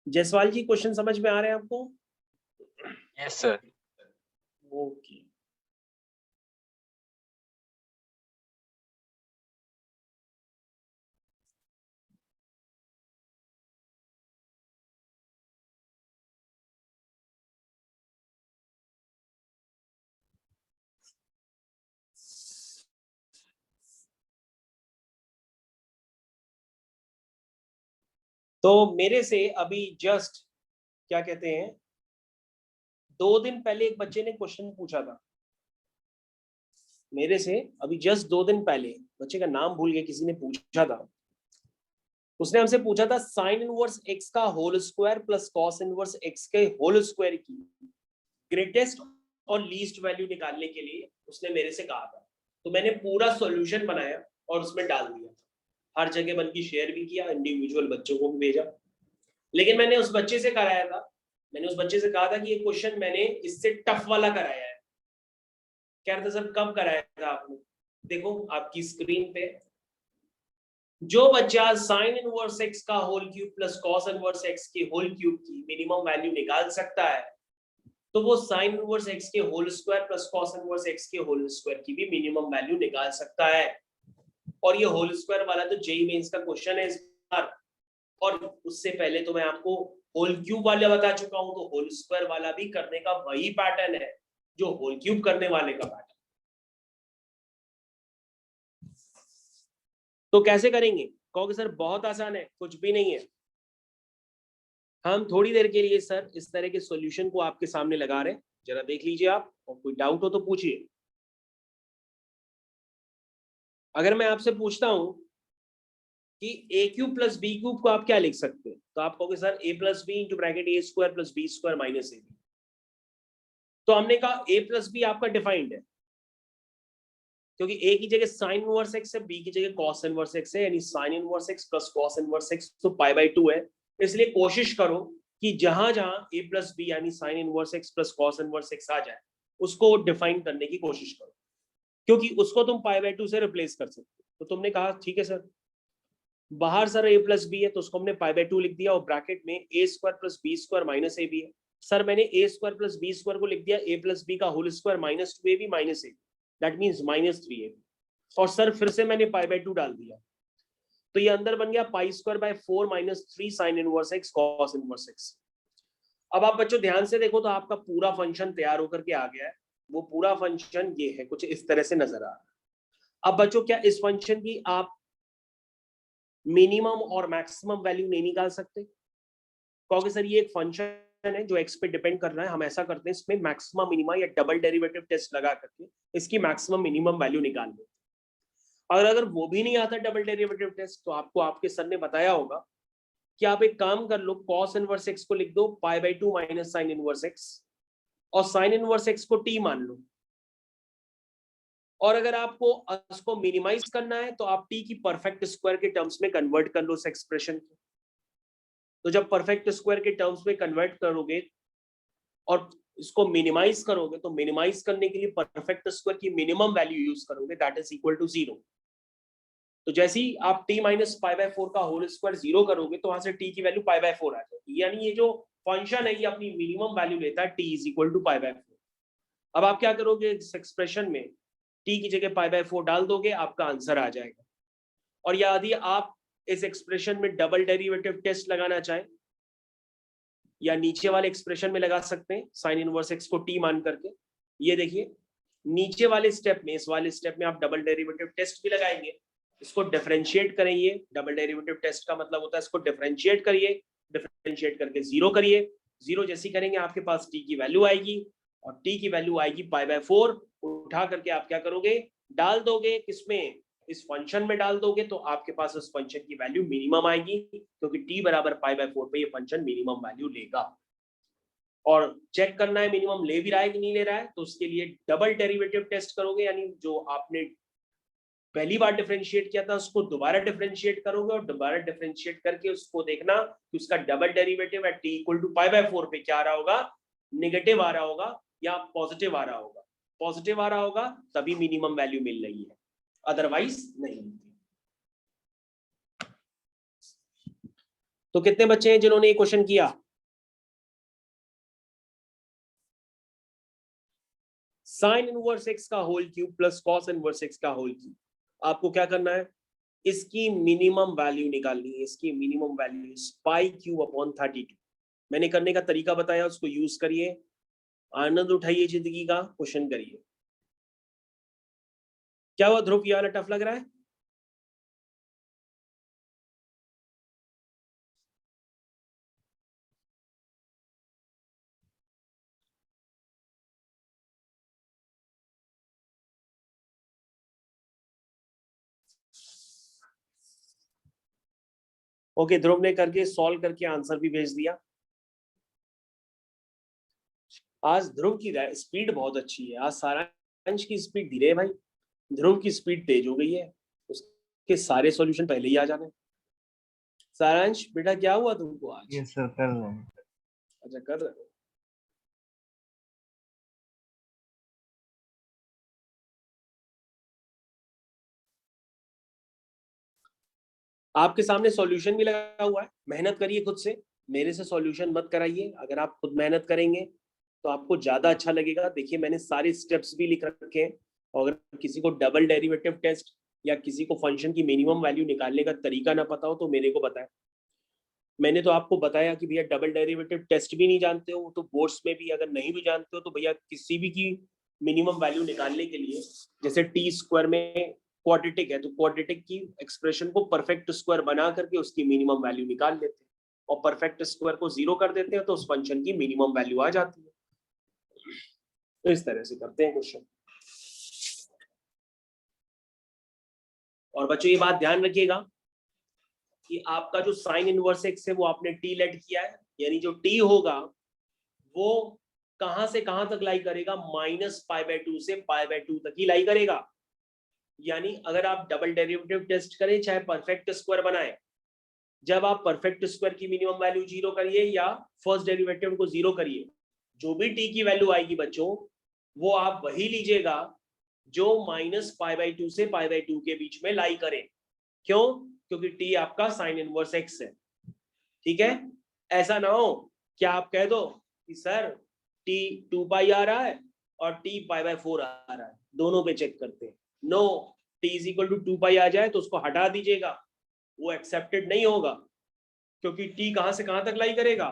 जयसवाल जी क्वेश्चन समझ में आ रहे हैं आपको? Yes sir. ओके, तो मेरे से अभी जस्ट क्या कहते हैं 2 दिन पहले एक बच्चे ने क्वेश्चन पूछा था मेरे से, अभी जस्ट 2 दिन पहले, बच्चे का नाम भूल गया, किसी ने पूछा था, उसने हमसे पूछा था साइन इनवर्स एक्स का whole square plus cos inverse x के होल स्क्वायर की ग्रेटेस्ट और लीस्ट वैल्यू निकालने के लिए उसने मेरे से कहा था। तो मैंने पूरा सॉल्यूशन बनाया और उसमें डाल दिया, हर जगह बल्कि शेयर भी किया, इंडिविजुअल बच्चों को भी भेजा। लेकिन मैंने उस बच्चे से कराया था, मैंने उस बच्चे से कहा था कि ये क्वेश्चन मैंने इससे टफ वाला कराया है। कह रहे थे सर कब कराया था आपने? देखो आपकी स्क्रीन पे, जो बच्चा साइन इनवर्स एक्स का whole cube plus cos inverse x के होल क्यूब की मिनिमम वैल्यू निकाल सकता है, तो वो साइन इनवर्स एक्स के whole square plus cos inverse x के होल स्क्वायर की भी मिनिमम वैल्यू निकाल सकता है। और ये होल स्क्वायर वाला तो जेईई मेंस का क्वेश्चन है इस बार। और उससे पहले तो मैं आपको होल क्यूब वाला बता चुका हूं, तो होल स्क्वायर वाला भी करने का वही पैटर्न है जो होल क्यूब करने वाले का पैटर्न। तो कैसे करेंगे? कहोगे सर बहुत आसान है, कुछ भी नहीं है। हम थोड़ी देर के लिए सर इस तरह के सॉल्यूशन को आपके सामने लगा रहे हैं, जरा देख लीजिए आप, और कोई डाउट हो तो पूछिए। अगर मैं आपसे पूछता हूं कि a cube plus b cube को आप क्या लिख सकते हैं, तो आप कहोगे sir a plus b into bracket a square plus B square minus A b. तो हमने कहा ए प्लस बी आपका डिफाइंड है, क्योंकि ए की जगह साइन इनवर्स एक्स है, बी की जगह कॉस इनवर्स एक्स है, यानी sine inverse x plus cos inverse x तो पाई बाई 2 है। इसलिए कोशिश करो कि जहां जहां ए प्लस बी यानी sine inverse x plus cos inverse X आ जाए उसको डिफाइन करने की कोशिश करो, क्योंकि उसको तुम पाई बाई 2 से रिप्लेस कर सकते हो। तो तुमने कहा ठीक है सर, बाहर सर ए प्लस बी है तो उसको हमने पाई बाई 2 लिख दिया, और ब्रैकेट में A square plus B square minus A B है। सर मैंने A square plus B square को लिख दिया ए प्लस बी का whole square minus 2 A B minus A B, that means minus 3 A B. और sir फिर से मैंने पाई बाई 2 डाल दिया, तो ये अंदर बन गया pi square by 4 minus 3 sign inverse x cos inverse x. अब आप बच्चों ध्यान से देखो तो आपका पूरा फंक्शन तैयार होकर के आ गया है। वो पूरा फंक्शन ये है, कुछ इस तरह से नजर आ रहा है। अब बच्चों क्या इस फंक्शन की आप मिनिमम और मैक्सिमम वैल्यू नहीं निकाल सकते? कहोगे सर ये एक फंक्शन है जो एक्स पे डिपेंड कर रहा है, हम ऐसा करते हैं इसमें मैक्सिमम मिनिमा या डबल डेरिवेटिव टेस्ट लगा करके इसकी मैक्सिमम मिनिमम वैल्यू निकाल लेते। और अगर वो भी नहीं आता डबल डेरिवेटिव टेस्ट, तो आपको आपके सर ने बताया होगा कि आप एक काम कर लो, कॉस इनवर्स एक्स को लिख दो pi by 2 minus sign inverse x, और साइन इनवर्स एक्स को टी मान लो। और अगर आपको उसको मिनिमाइज करना है तो आप टी की परफेक्ट स्क्वायर के टर्म्स में कन्वर्ट कर लो उस एक्सप्रेशन को। तो जब परफेक्ट स्क्वायर के टर्म्स में कन्वर्ट करोगे और इसको मिनिमाइज करोगे, तो मिनिमाइज करने के लिए परफेक्ट स्क्वायर की मिनिमम वैल्यू यूज करोगे, दैट इज इक्वल टू 0। तो जैसे ही आप t माइनस पाई बाय 4 का होल स्क्वायर 0 करोगे तो वहां से t की वैल्यू पाई बाय 4 आ जाएगी, यानी ये जो फंक्शन है ये अपनी मिनिमम वैल्यू लेता है t is equal to pi by 4। अब आप क्या करोगे, इस एक्सप्रेशन में t की जगह पाई बाय 4 डाल दोगे, आपका आंसर आ जाएगा। और यदि आप इस एक्सप्रेशन में डबल डेरिवेटिव टेस्ट लगाना चाहें, या नीचे वाले एक्सप्रेशन में लगा सकते हैं साइन इनवर्स एक्स को t मान करके। ये देखिए नीचे वाले स्टेप में, इस वाले स्टेप में आप डबल डेरिवेटिव टेस्ट भी लगाएंगे, इसको डिफरेंशिएट करेंगे। डबल डेरिवेटिव टेस्ट का मतलब होता है इसको डिफरेंशिएट करिए, डिफरेंशिएट करके 0 करिए। 0 जैसी करेंगे आपके पास t की वैल्यू आएगी, और t की वैल्यू आएगी पाई बाय 4। उठा करके आप क्या करोगे, डाल दोगे किसमें, इस फंक्शन में डाल दोगे, तो आपके पास उस फंक्शन की वैल्यू मिनिमम आएगी, क्योंकि t बराबर पाई बाय 4 पे ये फंक्शन मिनिमम वैल्यू लेगा। और चेक करना है मिनिमम ले भी रहा है कि नहीं ले रहा है, तो उसके लिए डबल डेरिवेटिव टेस्ट करोगे, यानी जो आपने पहली बार डिफरेंशिएट किया था उसको दोबारा डिफरेंशिएट करोगे, और दोबारा डिफरेंशिएट करके उसको देखना कि उसका double derivative at t equal to pi by 4 पे क्या आ रहा होगा, नेगेटिव आ रहा होगा या पॉजिटिव आ रहा होगा। पॉजिटिव आ रहा होगा तभी मिनिमम वैल्यू मिल रही है, अदरवाइज नहीं। तो कितने बच्चे हैं जिन्होंने ये क्वेश्चन किया? साइन इनवर्स एक्स का whole cube plus cos inverse x का होल क्यूब, आपको क्या करना है, इसकी मिनिमम वैल्यू निकालनी है। इसकी minimum value pi cube upon 32। मैंने करने का तरीका बताया, उसको यूज करिए, आनंद उठाइए जिंदगी का, क्वेश्चन करिए। क्या हुआ ध्रुव, ये वाला टफ लग रहा है? ओके, ध्रुव ने करके सॉल्व करके आंसर भी भेज दिया। आज ध्रुव की स्पीड बहुत अच्छी है, आज सारांश की स्पीड धीरे है भाई। ध्रुव की स्पीड तेज हो गई है, उसके सारे सॉल्यूशन पहले ही आ जाने। सारांश बेटा क्या हुआ तुमको आज? यस सर, कर रहे हैं। अच्छा कर रहे हो। आपके सामने सॉल्यूशन भी लगा हुआ है, मेहनत करिए खुद से, मेरे से सॉल्यूशन मत कराइए। अगर आप खुद मेहनत करेंगे तो आपको ज्यादा अच्छा लगेगा। देखिए मैंने सारे स्टेप्स भी लिख रखे हैं, और अगर किसी को डबल डेरिवेटिव टेस्ट या किसी को फंक्शन की मिनिमम वैल्यू निकालने का तरीका ना पता हो तो मेरे को बताएं। मैंने तो आपको बताया कि भैया डबल डेरिवेटिव टेस्ट भी नहीं जानते हो तो बोर्ड्स में भी अगर नहीं भी जानते हो तो भैया किसी भी की मिनिमम वैल्यू निकालने के लिए, जैसे टी स्क्वायर में क्वाड्रेटिक है तो क्वाड्रेटिक की एक्सप्रेशन को परफेक्ट स्क्वायर बना करके उसकी मिनिमम वैल्यू निकाल लेते हैं, और परफेक्ट स्क्वायर को 0 कर देते हैं तो उस फंक्शन की मिनिमम वैल्यू आ जाती है। तो इस तरह से करते हैं क्वेश्चन। और बच्चों ये बात ध्यान रखिएगा कि आपका जो साइन इनवर्स एक्स है वो आपने टी लेट किया है, यानी जो टी होगा वो कहां से कहां तक लाई करेगा, -π/2 से π/2 तक ही लाई करेगा। यानी अगर आप डबल डेरिवेटिव टेस्ट करें चाहे परफेक्ट स्क्वायर बनाए, जब आप परफेक्ट स्क्वायर की मिनिमम वैल्यू 0 करिए या फर्स्ट डेरिवेटिव को 0 करिए, जो भी टी की वैल्यू आएगी बच्चों वो आप वही लीजिएगा जो -π/2 से π/2 के बीच में लाई करे। क्यों? क्योंकि टी आपका साइन इनवर्स एक्स है। ठीक है, ऐसा ना हो क्या आप कह दो कि सर टी 2π आ रहा है और टी π/4 आ रहा है, दोनों पे चेक करते हैं। No, T is equal to 2π आ जाए तो उसको हटा दीजिएगा, वो एक्सेप्टेड नहीं होगा, क्योंकि टी कहां से कहां तक लाई करेगा,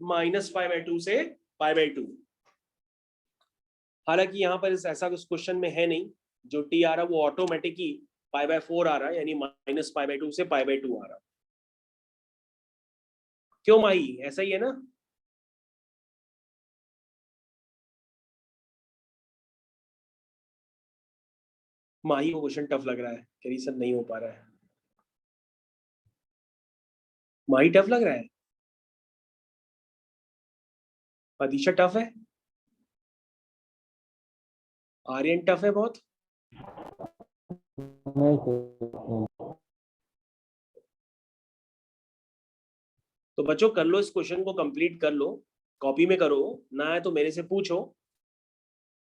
-π/2 से π/2। हालांकि यहाँ पर ऐसा कुछ क्वेश्चन में है नहीं, जो टी आ रहा है वो ऑटोमेटिक ही π/4 आ रहा है, यानी -π/2 से π/2 आ रहा है। क्यों माही, ऐसा ही है ना? माही को क्वेश्चन टफ लग रहा है, कह रही सर नहीं हो पा रहा है। माही टफ लग रहा है, अदीशा टफ है, आर्यन टफ है बहुत। तो बच्चों कर लो, इस क्वेश्चन को कंप्लीट कर लो, कॉपी में करो, ना है तो मेरे से पूछो।